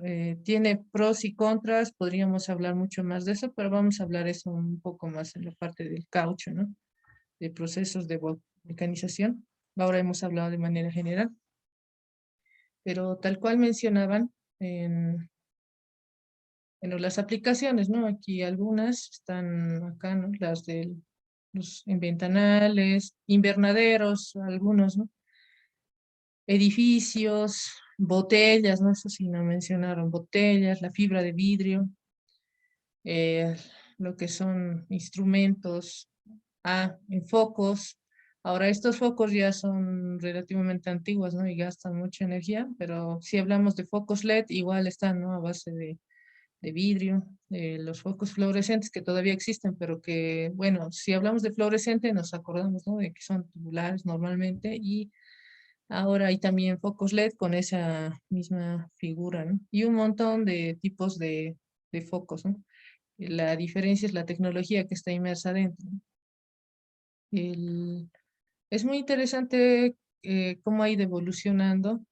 Tiene pros y contras, podríamos hablar mucho más de eso, pero vamos a hablar eso un poco más en la parte del caucho, ¿no? De procesos de mecanización. Ahora hemos hablado de manera general, pero tal cual mencionaban en las aplicaciones, ¿no? Aquí algunas están acá, ¿no? Las de los en ventanales, invernaderos, algunos, ¿no? Edificios, botellas, ¿no? Eso sí no mencionaron, botellas, la fibra de vidrio, eh, lo que son instrumentos, en focos. Ahora, estos focos ya son relativamente antiguos, ¿no? Y gastan mucha energía, pero si hablamos de focos LED, igual están, ¿no? A base de vidrio, los focos fluorescentes que todavía existen, pero que, bueno, si hablamos de fluorescente nos acordamos, ¿no? De que son tubulares normalmente y ahora hay también focos LED con esa misma figura, ¿no? Y un montón de tipos de focos, ¿no? La diferencia es la tecnología que está inmersa dentro, ¿no? Es muy interesante cómo ha ido evolucionando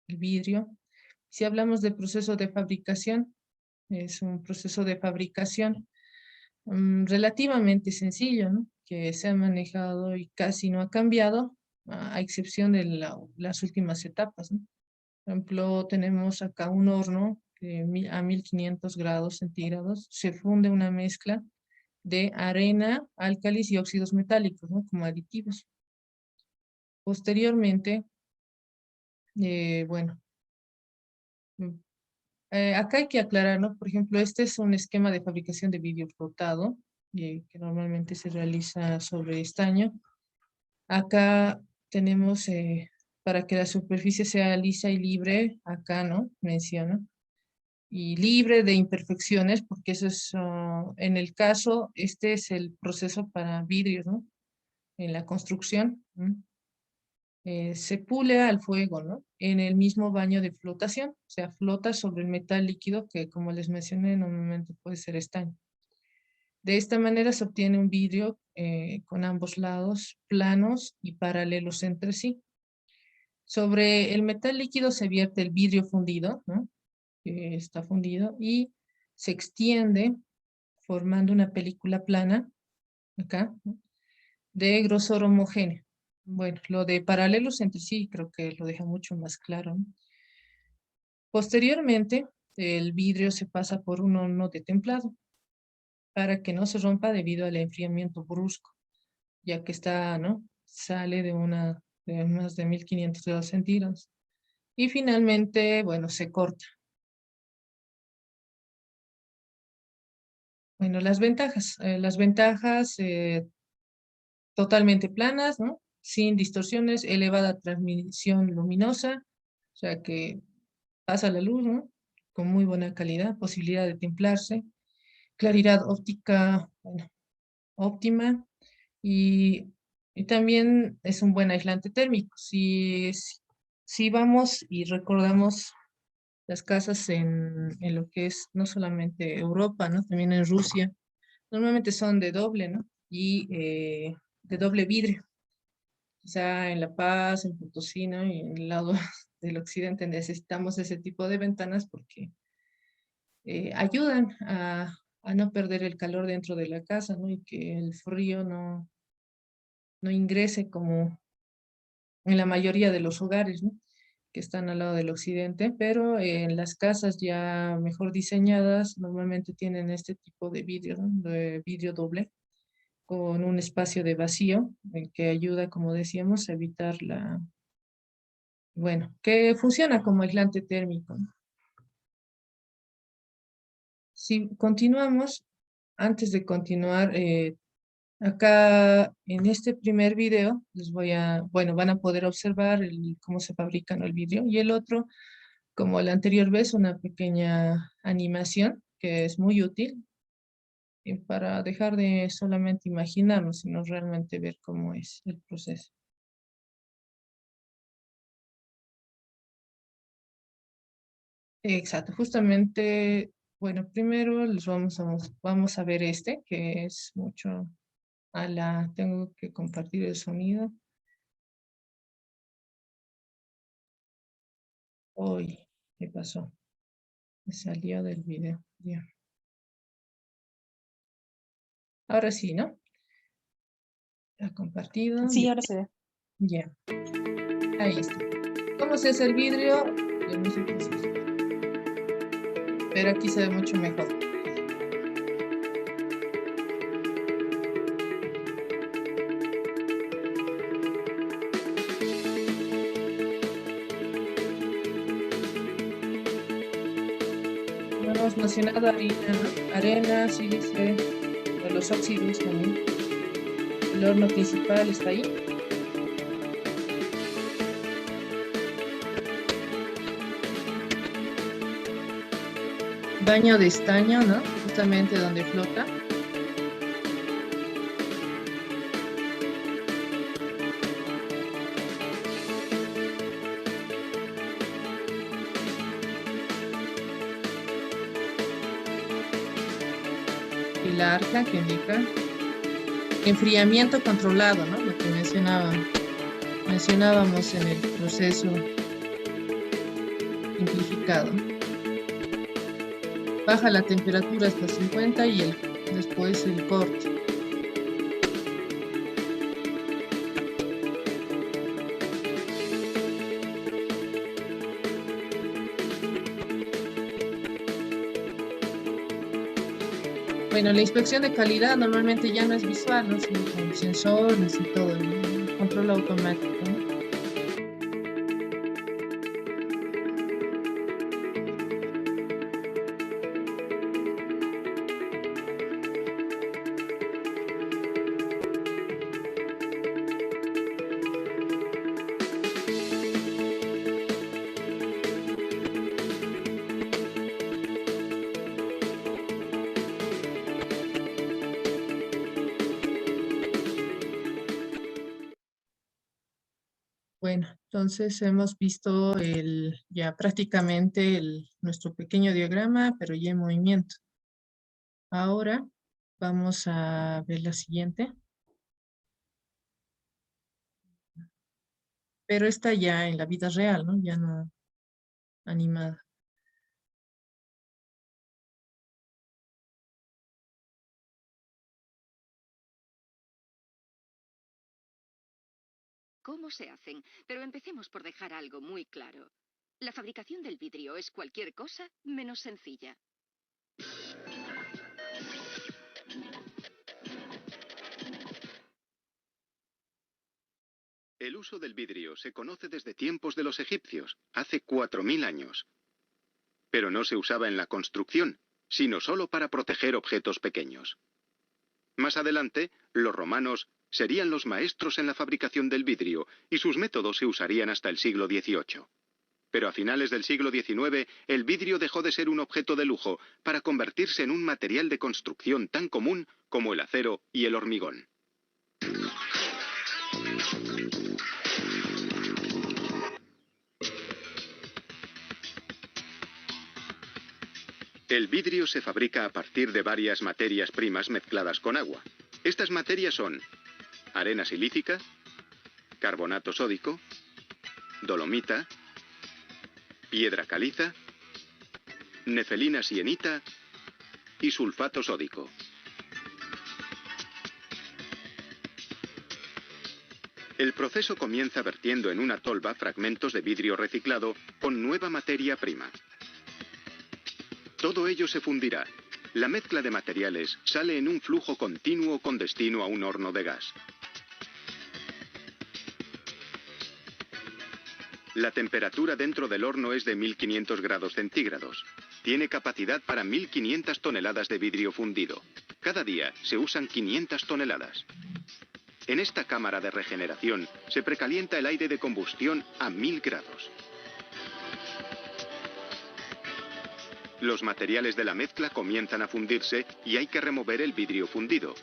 el vidrio. Si hablamos de proceso de fabricación, es un proceso de fabricación relativamente sencillo, ¿no? Que se ha manejado y casi no ha cambiado, a excepción de las últimas etapas, ¿no? Por ejemplo, tenemos acá un horno que a 1500 grados centígrados se funde una mezcla de arena, álcalis y óxidos metálicos, ¿no? Como aditivos. Posteriormente, bueno, acá hay que aclarar, ¿no? Por ejemplo, este es un esquema de fabricación de vidrio flotado, que normalmente se realiza sobre estaño. Acá tenemos, para que la superficie sea lisa y libre, acá, ¿no? Menciona. Y libre de imperfecciones, porque eso es, en el caso, este es el proceso para vidrios, ¿no? En la construcción. Se pule al fuego, ¿no? En el mismo baño de flotación, o sea, flota sobre el metal líquido que, como les mencioné, normalmente puede ser estaño. De esta manera se obtiene un vidrio con ambos lados planos y paralelos entre sí. Sobre el metal líquido se vierte el vidrio fundido, ¿no? Que está fundido y se extiende formando una película plana, acá, ¿no? De grosor homogéneo. Bueno, lo de paralelos entre sí creo que lo deja mucho más claro, ¿no? Posteriormente, el vidrio se pasa por un horno de templado para que no se rompa debido al enfriamiento brusco, ya que está, ¿no? Sale de más de 1500 grados centígrados. Y finalmente, bueno, se corta. Bueno, las ventajas totalmente planas, ¿no? Sin distorsiones, elevada transmisión luminosa, o sea que pasa la luz, ¿no? Con muy buena calidad, posibilidad de templarse, claridad óptica, bueno, óptima, y también es un buen aislante térmico. Si vamos y recordamos las casas en lo que es no solamente Europa, ¿no? También en Rusia, normalmente son de doble, ¿no? Y de doble vidrio. Quizá en La Paz, en Potosí, ¿no? Y en el lado del occidente necesitamos ese tipo de ventanas porque ayudan a no perder el calor dentro de la casa, ¿no? Y que el frío no ingrese como en la mayoría de los hogares, ¿no? Que están al lado del occidente, pero en las casas ya mejor diseñadas normalmente tienen este tipo de vidrio, ¿no? De vidrio doble, con un espacio de vacío que ayuda, como decíamos, a evitar bueno, que funciona como aislante térmico, ¿no? Si continuamos, antes de continuar, acá en este primer video bueno, van a poder observar cómo se fabrica, ¿no? El vidrio, y el otro, como la anterior vez, una pequeña animación que es muy útil para dejar de solamente imaginarnos, sino realmente ver cómo es el proceso. Exacto, justamente, bueno, primero vamos a ver que es mucho tengo que compartir el sonido. Uy, ¿qué pasó? Me salió del video. Ya. Ahora sí, ¿no? Ha compartido. Sí, ahora se ve. Ya. Ahí está. ¿Cómo se hace el vidrio? Pero aquí se ve mucho mejor. No hemos mencionado harina, ¿no? Arena, sílice, de los óxidos también. El horno principal está ahí. Baño de estaño, ¿no? Justamente donde flota. Y la arca que indica enfriamiento controlado, ¿no? Lo que mencionábamos en el proceso simplificado. Baja la temperatura hasta 50 y después el corte. Bueno, la inspección de calidad normalmente ya no es visual, ¿no? Sino con sensores y todo, el control automático, ¿no? Bueno, entonces hemos visto ya prácticamente nuestro pequeño diagrama, pero ya en movimiento. Ahora vamos a ver la siguiente. Pero está ya en la vida real, ¿no? Ya no animada. ¿Cómo se hacen? Pero empecemos por dejar algo muy claro. La fabricación del vidrio es cualquier cosa menos sencilla. El uso del vidrio se conoce desde tiempos de los egipcios, hace 4000 años. Pero no se usaba en la construcción, sino solo para proteger objetos pequeños. Más adelante, los romanos serían los maestros en la fabricación del vidrio y sus métodos se usarían hasta el siglo XVIII. Pero a finales del siglo XIX, el vidrio dejó de ser un objeto de lujo para convertirse en un material de construcción tan común como el acero y el hormigón. El vidrio se fabrica a partir de varias materias primas mezcladas con agua. Estas materias son arena silícica, carbonato sódico, dolomita, piedra caliza, nefelina sienita y sulfato sódico. El proceso comienza vertiendo en una tolva fragmentos de vidrio reciclado con nueva materia prima. Todo ello se fundirá. La mezcla de materiales sale en un flujo continuo con destino a un horno de gas. La temperatura dentro del horno es de 1500 grados centígrados. Tiene capacidad para 1500 toneladas de vidrio fundido. Cada día se usan 500 toneladas. En esta cámara de regeneración se precalienta el aire de combustión a 1000 grados. Los materiales de la mezcla comienzan a fundirse y hay que remover el vidrio fundido.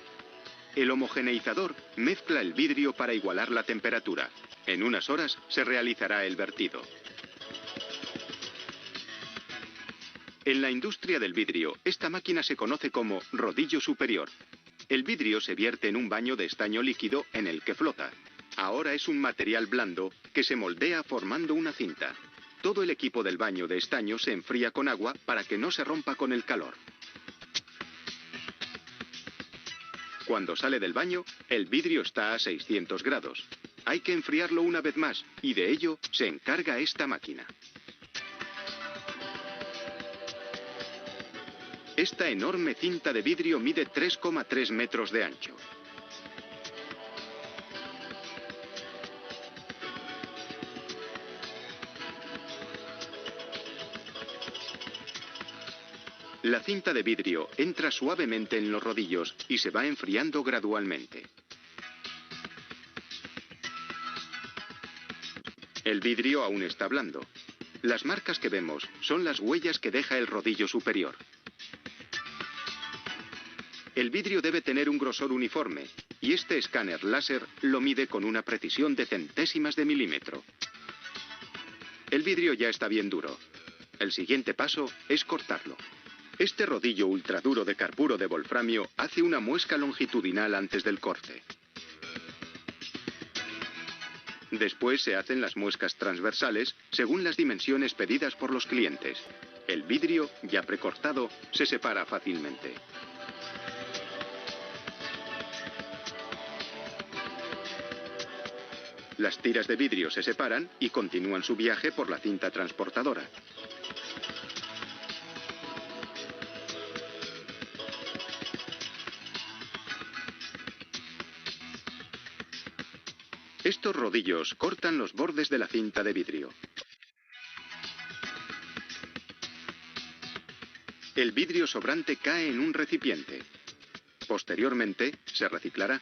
El homogeneizador mezcla el vidrio para igualar la temperatura. En unas horas se realizará el vertido. En la industria del vidrio, esta máquina se conoce como rodillo superior. El vidrio se vierte en un baño de estaño líquido en el que flota. Ahora es un material blando que se moldea formando una cinta. Todo el equipo del baño de estaño se enfría con agua para que no se rompa con el calor. Cuando sale del baño, el vidrio está a 600 grados. Hay que enfriarlo una vez más y de ello se encarga esta máquina. Esta enorme cinta de vidrio mide 3,3 metros de ancho. La cinta de vidrio entra suavemente en los rodillos y se va enfriando gradualmente. El vidrio aún está blando. Las marcas que vemos son las huellas que deja el rodillo superior. El vidrio debe tener un grosor uniforme y este escáner láser lo mide con una precisión de centésimas de milímetro. El vidrio ya está bien duro. El siguiente paso es cortarlo. Este rodillo ultraduro de carburo de wolframio hace una muesca longitudinal antes del corte. Después se hacen las muescas transversales según las dimensiones pedidas por los clientes. El vidrio, ya precortado, se separa fácilmente. Las tiras de vidrio se separan y continúan su viaje por la cinta transportadora. Estos rodillos cortan los bordes de la cinta de vidrio. El vidrio sobrante cae en un recipiente. Posteriormente, se reciclará.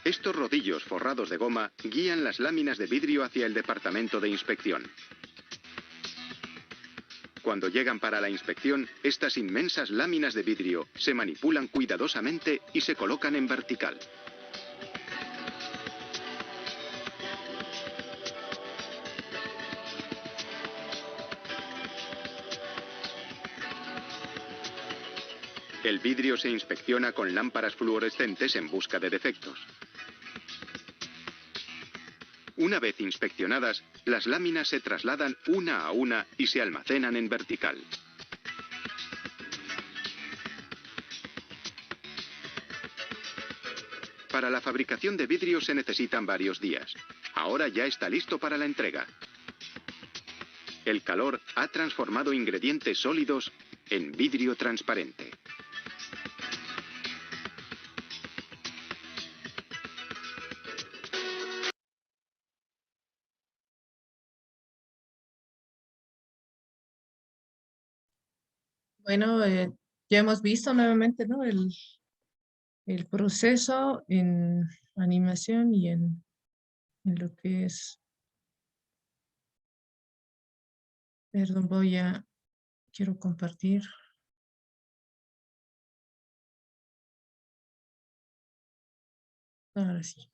Estos rodillos forrados de goma guían las láminas de vidrio hacia el departamento de inspección. Cuando llegan para la inspección, estas inmensas láminas de vidrio se manipulan cuidadosamente y se colocan en vertical. El vidrio se inspecciona con lámparas fluorescentes en busca de defectos. Una vez inspeccionadas, las láminas se trasladan una a una y se almacenan en vertical. Para la fabricación de vidrio se necesitan varios días. Ahora ya está listo para la entrega. El calor ha transformado ingredientes sólidos en vidrio transparente. Bueno, ya hemos visto nuevamente, ¿no? El proceso en animación y en lo que es. Perdón, quiero compartir. Ahora sí.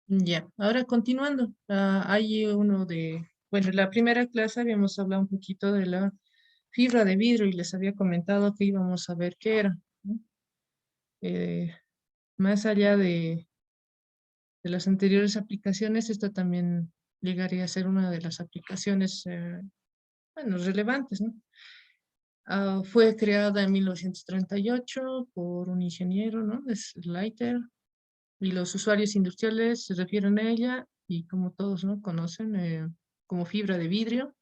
Ya, ahora continuando, hay bueno, en la primera clase habíamos hablado un poquito de la fibra de vidrio y les había comentado que íbamos a ver qué era, ¿no? Eh, Más allá de las anteriores aplicaciones, esta también llegaría a ser una de las aplicaciones, bueno, relevantes, ¿no? Fue creada en 1938 por un ingeniero, ¿no? Es Leiter, y los usuarios industriales se refieren a ella y como todos, ¿no? Conocen como fibra de vidrio.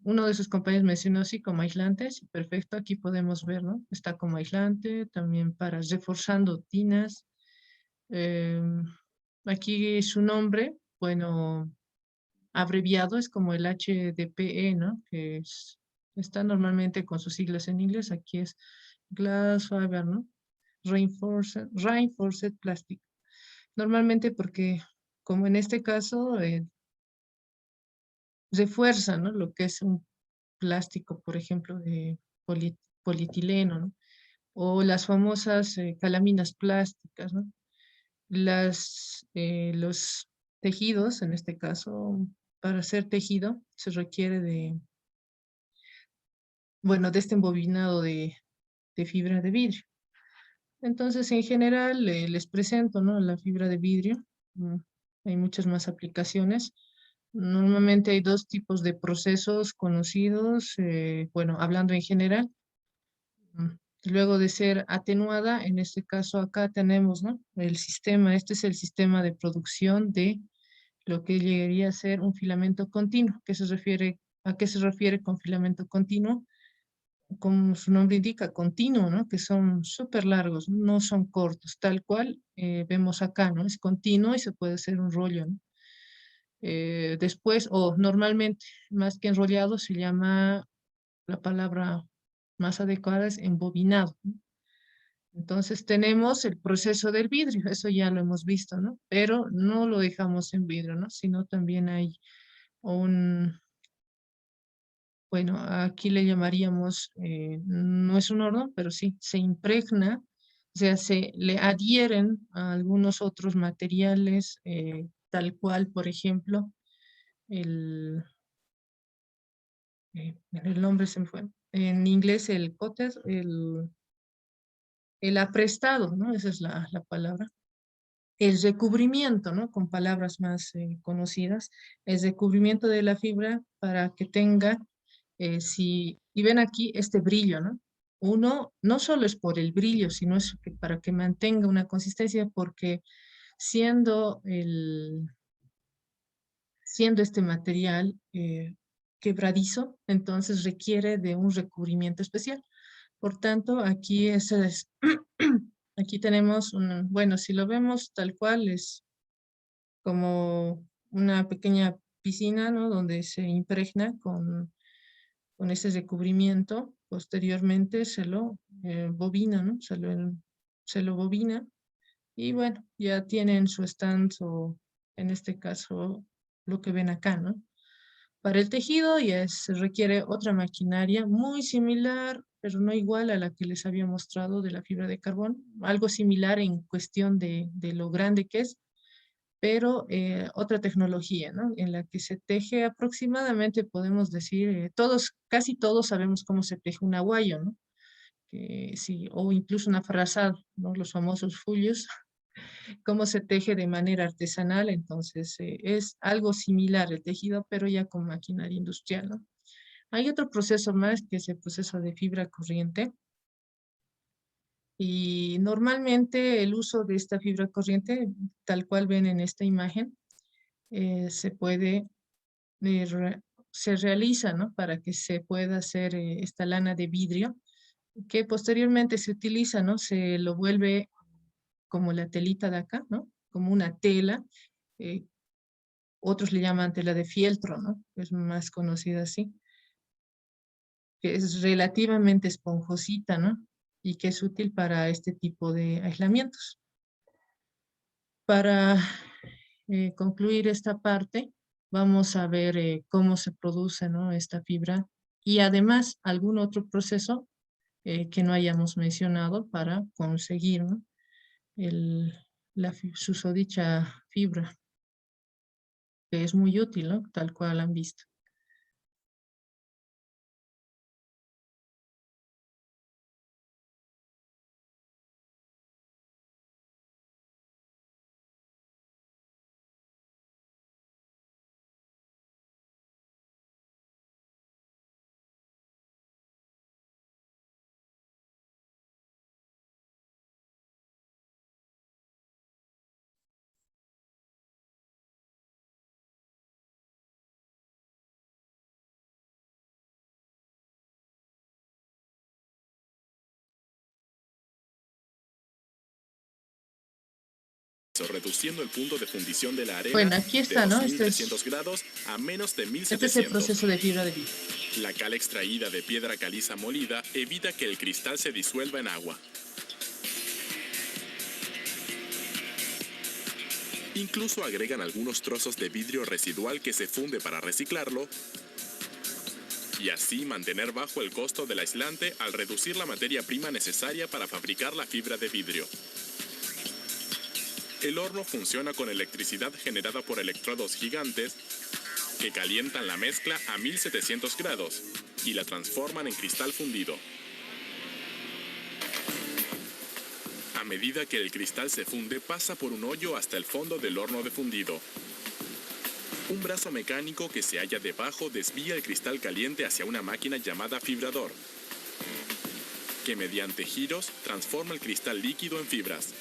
Uno de sus compañeros mencionó así como aislantes. Perfecto, aquí podemos ver, ¿no? Está como aislante, también para reforzando tinas. Aquí su nombre, bueno, abreviado es como el HDPE, ¿no? Está normalmente con sus siglas en inglés. Aquí es Glass Fiber, ¿no? Reinforced Plastic. Normalmente porque, como en este caso, refuerza, ¿no? Lo que es un plástico, por ejemplo, de polietileno, ¿no? O las famosas calaminas plásticas, ¿no? Los tejidos, en este caso, para hacer tejido, se requiere bueno, de este embobinado de fibra de vidrio. Entonces, en general, les presento, ¿no? La fibra de vidrio. Hay muchas más aplicaciones. Normalmente hay dos tipos de procesos conocidos, bueno, hablando en general. Luego de ser atenuada, en este caso acá tenemos, ¿no? El sistema, este es el sistema de producción de lo que llegaría a ser un filamento continuo. ¿A qué se refiere con filamento continuo? Como su nombre indica, continuo, ¿no? Que son súper largos, no son cortos, tal cual vemos acá, ¿no? Es continuo y se puede hacer un rollo, ¿no? Después, o normalmente, más que enrollado, se llama, la palabra más adecuada es embobinado, ¿no? Entonces tenemos el proceso del vidrio, eso ya lo hemos visto, ¿no? Pero no lo dejamos en vidrio, ¿no? Sino también hay un, bueno, aquí le llamaríamos, no es un horno, pero sí, se impregna, o sea, se le adhieren a algunos otros materiales, tal cual, por ejemplo, el nombre se me fue, en inglés el coated, el aprestado, ¿no? Esa es la palabra. El recubrimiento, ¿no? Con palabras más conocidas, el recubrimiento de la fibra para que tenga, y ven aquí este brillo, ¿no? Uno, no solo es por el brillo, sino es para que mantenga una consistencia, porque siendo, siendo este material quebradizo, entonces requiere de un recubrimiento especial. Por tanto, aquí aquí tenemos bueno, si lo vemos tal cual, es como una pequeña piscina, ¿no? Donde se impregna con ese recubrimiento. Posteriormente se lo bobina, ¿no? Se lo bobina y bueno, ya tienen su stand o en este caso lo que ven acá, ¿no? Para el tejido ya se requiere otra maquinaria muy similar, pero no igual a la que les había mostrado de la fibra de carbón. Algo similar en cuestión de lo grande que es, pero otra tecnología, ¿no? En la que se teje aproximadamente, podemos decir, casi todos sabemos cómo se teje un aguayo, ¿no? Sí, o incluso una frazada, ¿no? Los famosos fullos, cómo se teje de manera artesanal, entonces es algo similar el tejido, pero ya con maquinaria industrial, ¿no? Hay otro proceso más que es el proceso de fibra corriente, y normalmente el uso de esta fibra corriente, tal cual ven en esta imagen, se puede, se realiza, ¿no? Para que se pueda hacer esta lana de vidrio, que posteriormente se utiliza, ¿no? Se lo vuelve como la telita de acá, ¿no? Como una tela. Otros le llaman tela de fieltro, ¿no? Es más conocida así. Que es relativamente esponjosita, ¿no? Y que es útil para este tipo de aislamientos. Para concluir esta parte, vamos a ver cómo se produce, ¿no? Esta fibra y además algún otro proceso que no hayamos mencionado para conseguir, ¿no? La susodicha fibra, que es muy útil, ¿no? Tal cual han visto. reduciendo el punto de fundición de la arena bueno, aquí está, de ¿no? 2300 grados a menos de 1700. Este es el proceso de fibra de vidrio. La cal extraída de piedra caliza molida evita que el cristal se disuelva en agua. Incluso agregan algunos trozos de vidrio residual que se funde para reciclarlo y así mantener bajo el costo del aislante al reducir la materia prima necesaria para fabricar la fibra de vidrio. El horno funciona con electricidad generada por electrodos gigantes que calientan la mezcla a 1700 grados y la transforman en cristal fundido. A medida que el cristal se funde, pasa por un hoyo hasta el fondo del horno de fundido. Un brazo mecánico que se halla debajo desvía el cristal caliente hacia una máquina llamada fibrador, que mediante giros transforma el cristal líquido en fibras.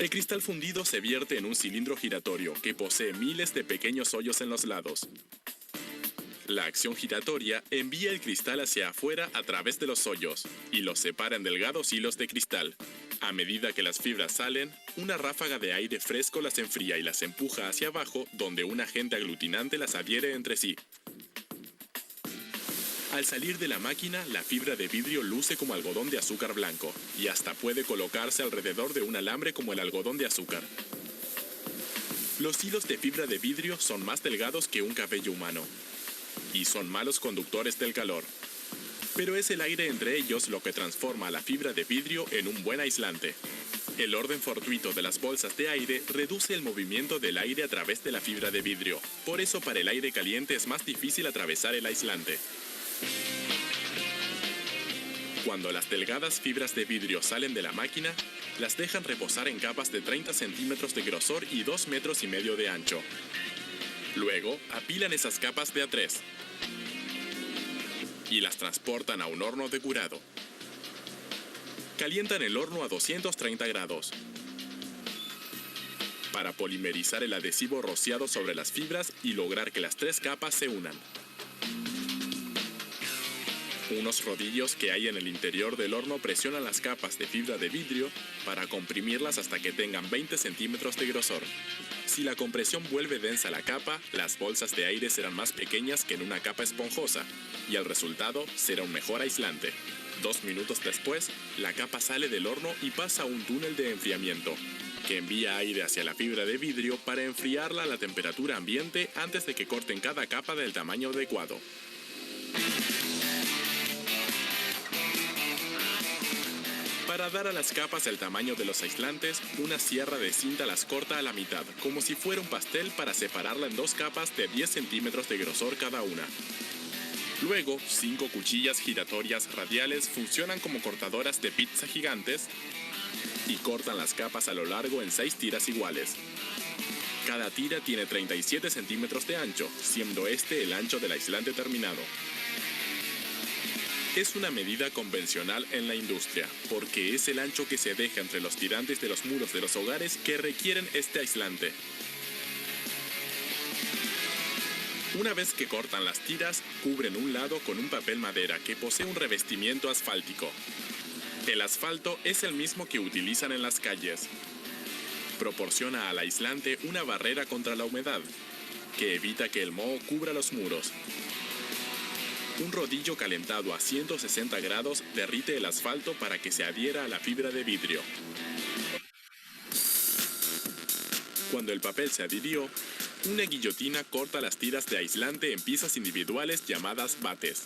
El cristal fundido se vierte en un cilindro giratorio que posee miles de pequeños hoyos en los lados. La acción giratoria envía el cristal hacia afuera a través de los hoyos y los separa en delgados hilos de cristal. A medida que las fibras salen, una ráfaga de aire fresco las enfría y las empuja hacia abajo, donde un agente aglutinante las adhiere entre sí. Al salir de la máquina, la fibra de vidrio luce como algodón de azúcar blanco y hasta puede colocarse alrededor de un alambre como el algodón de azúcar. Los hilos de fibra de vidrio son más delgados que un cabello humano y son malos conductores del calor. Pero es el aire entre ellos lo que transforma a la fibra de vidrio en un buen aislante. El orden fortuito de las bolsas de aire reduce el movimiento del aire a través de la fibra de vidrio. Por eso para el aire caliente es más difícil atravesar el aislante. Cuando las delgadas fibras de vidrio salen de la máquina, las dejan reposar en capas de 30 centímetros de grosor y 2,5 metros de ancho. Luego, apilan esas capas de A3 y las transportan a un horno de curado. Calientan el horno a 230 grados para polimerizar el adhesivo rociado sobre las fibras y lograr que las 3 capas se unan. Unos rodillos que hay en el interior del horno presionan las capas de fibra de vidrio para comprimirlas hasta que tengan 20 centímetros de grosor. Si la compresión vuelve densa la capa, las bolsas de aire serán más pequeñas que en una capa esponjosa y el resultado será un mejor aislante. 2 minutos después, la capa sale del horno y pasa a un túnel de enfriamiento, que envía aire hacia la fibra de vidrio para enfriarla a la temperatura ambiente antes de que corten cada capa del tamaño adecuado. Para dar a las capas el tamaño de los aislantes, una sierra de cinta las corta a la mitad, como si fuera un pastel para separarla en 2 capas de 10 centímetros de grosor cada una. Luego, 5 cuchillas giratorias radiales funcionan como cortadoras de pizza gigantes y cortan las capas a lo largo en 6 tiras iguales. Cada tira tiene 37 centímetros de ancho, siendo este el ancho del aislante terminado. Es una medida convencional en la industria, porque es el ancho que se deja entre los tirantes de los muros de los hogares que requieren este aislante. Una vez que cortan las tiras, cubren un lado con un papel madera que posee un revestimiento asfáltico. El asfalto es el mismo que utilizan en las calles. Proporciona al aislante una barrera contra la humedad, que evita que el moho cubra los muros. Un rodillo calentado a 160 grados derrite el asfalto para que se adhiera a la fibra de vidrio. Cuando el papel se adhirió, una guillotina corta las tiras de aislante en piezas individuales llamadas bates.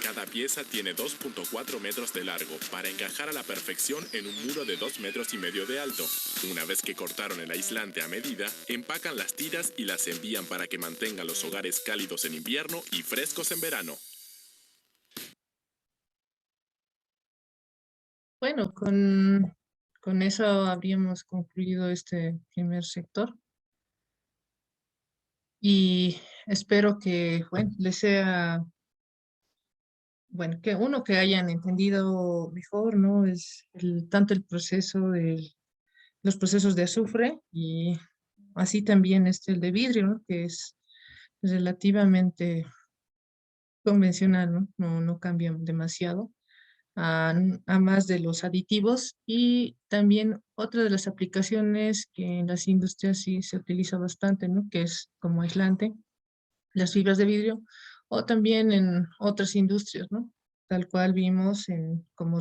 Cada pieza tiene 2.4 metros de largo para encajar a la perfección en un muro de 2,5 metros de alto. Una vez que cortaron el aislante a medida, empacan las tiras y las envían para que mantengan los hogares cálidos en invierno y frescos en verano. Bueno, con eso habríamos concluido este primer sector. Y espero que, bueno, les sea, bueno, que hayan entendido mejor, ¿no? Es tanto el proceso de los procesos de azufre y así también el de vidrio, ¿no? Que es relativamente convencional, ¿no? No cambia demasiado a más de los aditivos. Y también otra de las aplicaciones que en las industrias sí se utiliza bastante, ¿no? Que es como aislante, las fibras de vidrio, o también en otras industrias, ¿no? Tal cual vimos como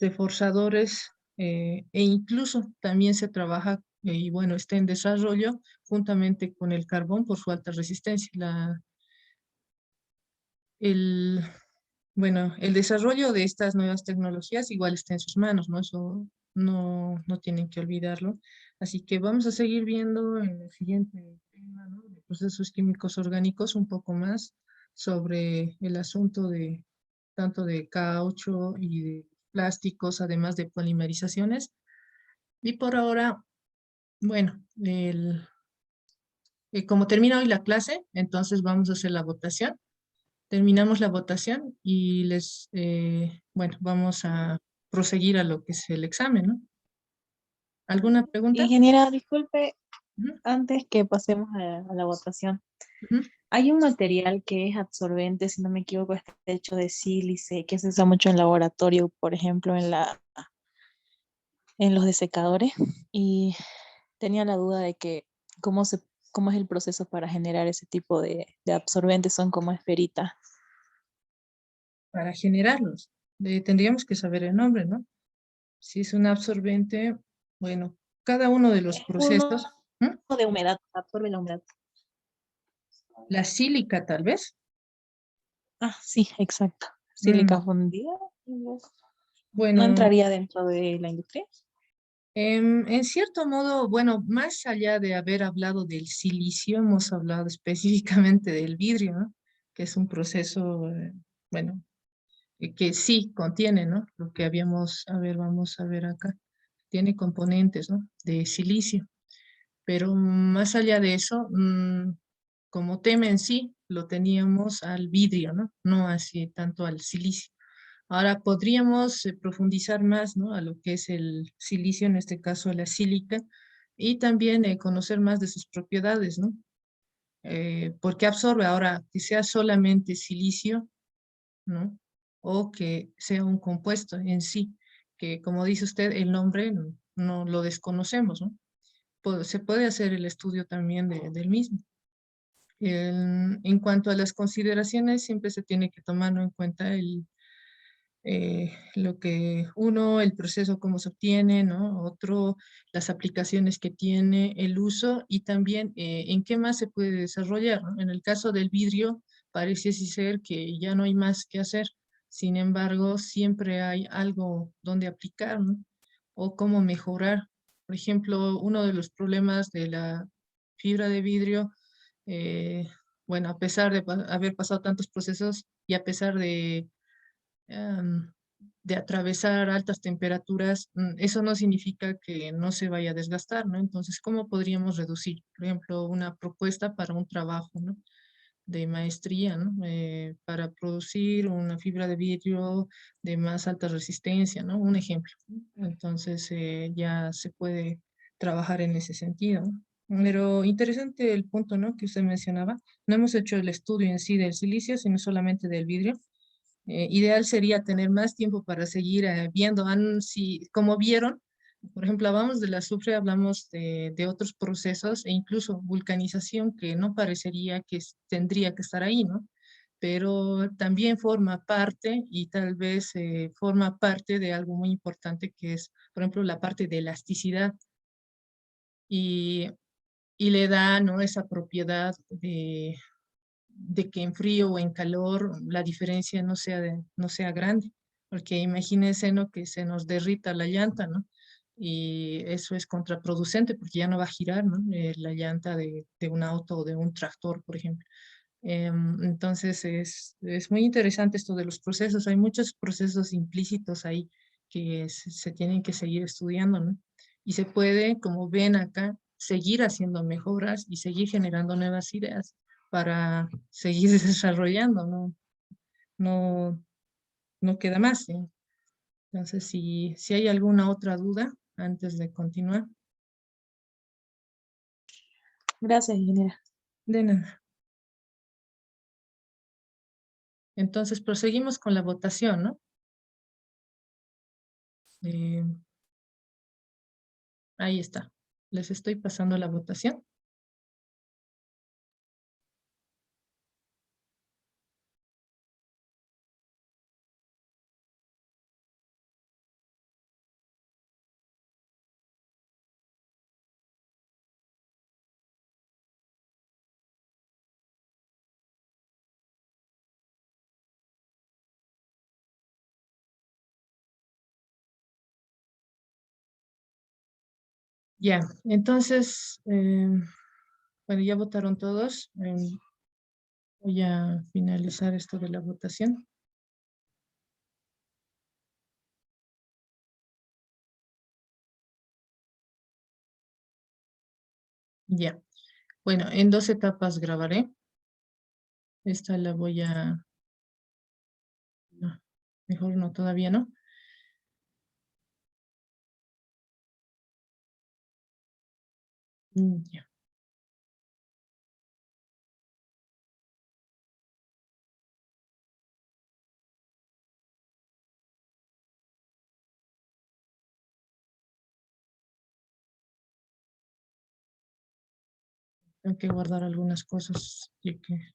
reforzadores, e incluso también se trabaja, y bueno, está en desarrollo juntamente con el carbón por su alta resistencia. Bueno, el desarrollo de estas nuevas tecnologías igual está en sus manos, ¿no? Eso no tienen que olvidarlo. Así que vamos a seguir viendo en el siguiente tema, ¿no? De procesos químicos orgánicos un poco más sobre el asunto de tanto de caucho y de plásticos, además de polimerizaciones. Y por ahora, bueno, como termina hoy la clase, entonces vamos a hacer la votación. Terminamos la votación y bueno, vamos a proseguir a lo que es el examen, ¿no? ¿Alguna pregunta? Ingeniera, disculpe, antes que pasemos a la votación. Hay un material que es absorbente, si no me equivoco, está hecho de sílice, que se usa mucho en laboratorio, por ejemplo, en los desecadores. Y tenía la duda de que cómo es el proceso para generar ese tipo de absorbentes, son como esferitas. Para generarlos, tendríamos que saber el nombre, ¿no? Si es un absorbente, bueno, cada uno de los procesos. Uno de humedad, absorbe la humedad. La sílica, tal vez. Ah, sí, exacto. Sílica fundida. Bueno, ¿no entraría dentro de la industria? En cierto modo, bueno, más allá de haber hablado del silicio, hemos hablado específicamente del vidrio, ¿no? Que es un proceso, bueno, que sí contiene, ¿no? Lo que habíamos, vamos a ver acá, tiene componentes, ¿no? De silicio. Pero más allá de eso, como tema en sí, lo teníamos al vidrio, ¿no? No así tanto al silicio. Ahora podríamos profundizar más, ¿no? A lo que es el silicio, en este caso la sílica, y también conocer más de sus propiedades, ¿no? ¿Por qué absorbe? Ahora, que sea solamente silicio, ¿no? O que sea un compuesto en sí, que como dice usted, el nombre no lo desconocemos, ¿no? Se puede hacer el estudio también del mismo. En cuanto a las consideraciones, siempre se tiene que tomar en cuenta lo que el proceso, cómo se obtiene, ¿no? Otro, las aplicaciones que tiene, el uso y también en qué más se puede desarrollar, ¿no? En el caso del vidrio, parece ser que ya no hay más que hacer. Sin embargo, siempre hay algo donde aplicar, ¿no? O cómo mejorar. Por ejemplo, uno de los problemas de la fibra de vidrio, bueno, a pesar de haber pasado tantos procesos y a pesar de atravesar altas temperaturas, eso no significa que no se vaya a desgastar, ¿no? Entonces, ¿cómo podríamos reducir? Por ejemplo, una propuesta para un trabajo, ¿no? De maestría, ¿no? Para producir una fibra de vidrio de más alta resistencia, ¿no? Un ejemplo. Entonces, ya se puede trabajar en ese sentido, ¿no? Pero interesante el punto, ¿no?, que usted mencionaba. No hemos hecho el estudio en sí del silicio, sino solamente del vidrio. Ideal sería tener más tiempo para seguir viendo. Si, como vieron, por ejemplo, hablamos del azufre, hablamos de otros procesos e incluso vulcanización que no parecería que tendría que estar ahí, ¿no? Pero también forma parte y tal vez forma parte de algo muy importante que es, por ejemplo, la parte de elasticidad y le da, ¿no?, esa propiedad de que en frío o en calor la diferencia no sea grande, porque imagínense, ¿no?, que se nos derrita la llanta, ¿no? Y eso es contraproducente porque ya no va a girar, ¿no?, la llanta de un auto o de un tractor, por ejemplo. Entonces es muy interesante esto de los procesos. Hay muchos procesos implícitos ahí que se tienen que seguir estudiando, ¿no? Y se puede, como ven acá, seguir haciendo mejoras y seguir generando nuevas ideas para seguir desarrollando, ¿no? No, no queda más, ¿sí? Entonces, si hay alguna otra duda antes de continuar. Gracias, ingeniera. De nada. Entonces, proseguimos con la votación, ¿no? Ahí está. Les estoy pasando la votación. Ya, entonces, bueno, ya votaron todos. Voy a finalizar esto de la votación. Ya. Bueno, en 2 etapas grabaré. Esta la voy a... No, mejor no, todavía no. Ya. Tengo que guardar algunas cosas. Así que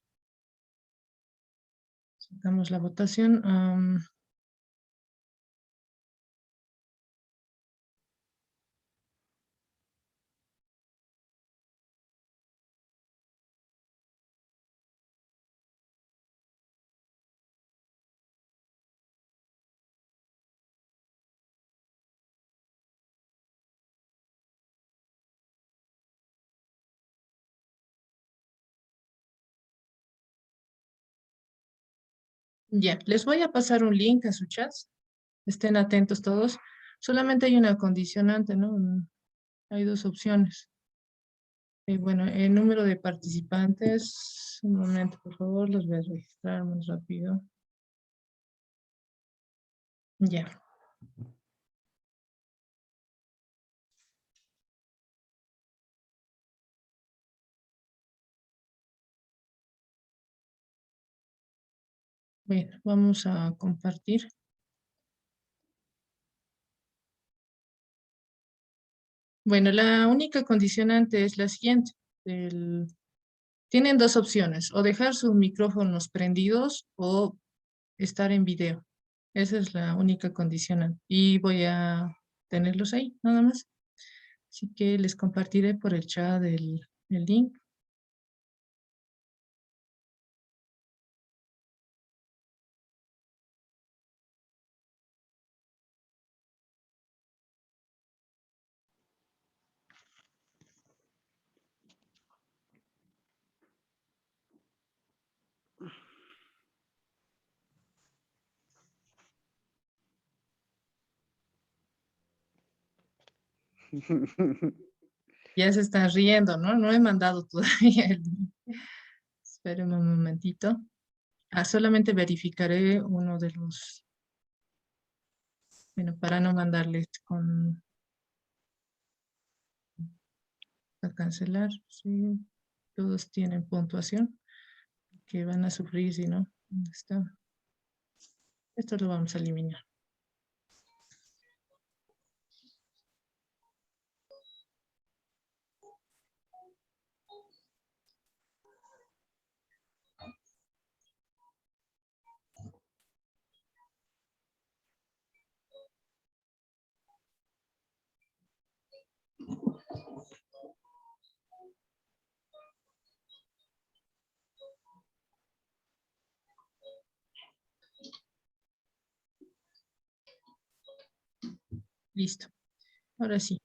sacamos la votación. Ya, les voy a pasar un link a su chat. Estén atentos todos. Solamente hay una condicionante, ¿no? Hay 2 opciones. Bueno, el número de participantes. Un momento, por favor, los voy a registrar más rápido. Ya. Bueno, vamos a compartir. Bueno, la única condicionante es la siguiente. Tienen 2 opciones, o dejar sus micrófonos prendidos o estar en video. Esa es la única condicionante. Y voy a tenerlos ahí, nada más. Así que les compartiré por el chat el link. Ya se están riendo, ¿no? No he mandado todavía el link. Espérenme un momentito. Solamente verificaré uno de los... Bueno, para no mandarles con... A cancelar, sí. Todos tienen puntuación que van a sufrir si no. ¿Dónde está? Esto lo vamos a eliminar. Listo. Ahora sí.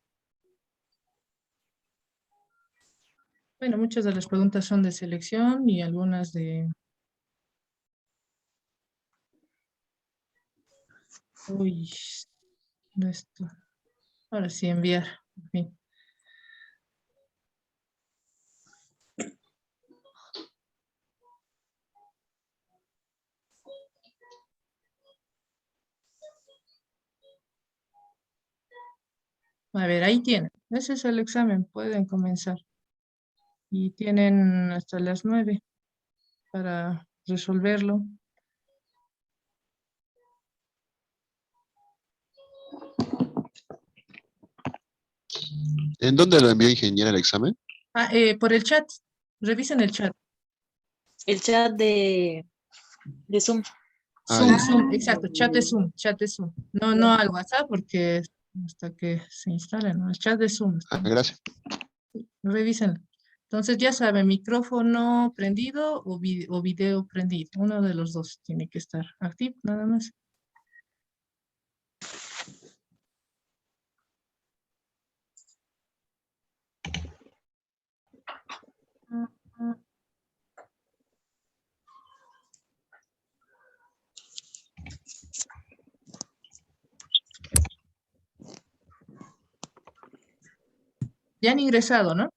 Bueno, muchas de las preguntas son de selección y algunas de... Uy, esto. Ahora sí, enviar. En fin. A ver, ahí tienen. Ese es el examen. Pueden comenzar. Y tienen hasta las 9 para resolverlo. ¿En dónde lo envió ingeniera el examen? Por el chat. Revisen el chat. El chat de Zoom. Zoom, exacto. Chat de Zoom. No al WhatsApp porque hasta que se instale, ¿no? El chat de Zoom. Gracias. Revísenlo. Entonces ya saben, micrófono prendido o video prendido. Uno de los dos tiene que estar activo, nada más. Ya han ingresado, ¿no?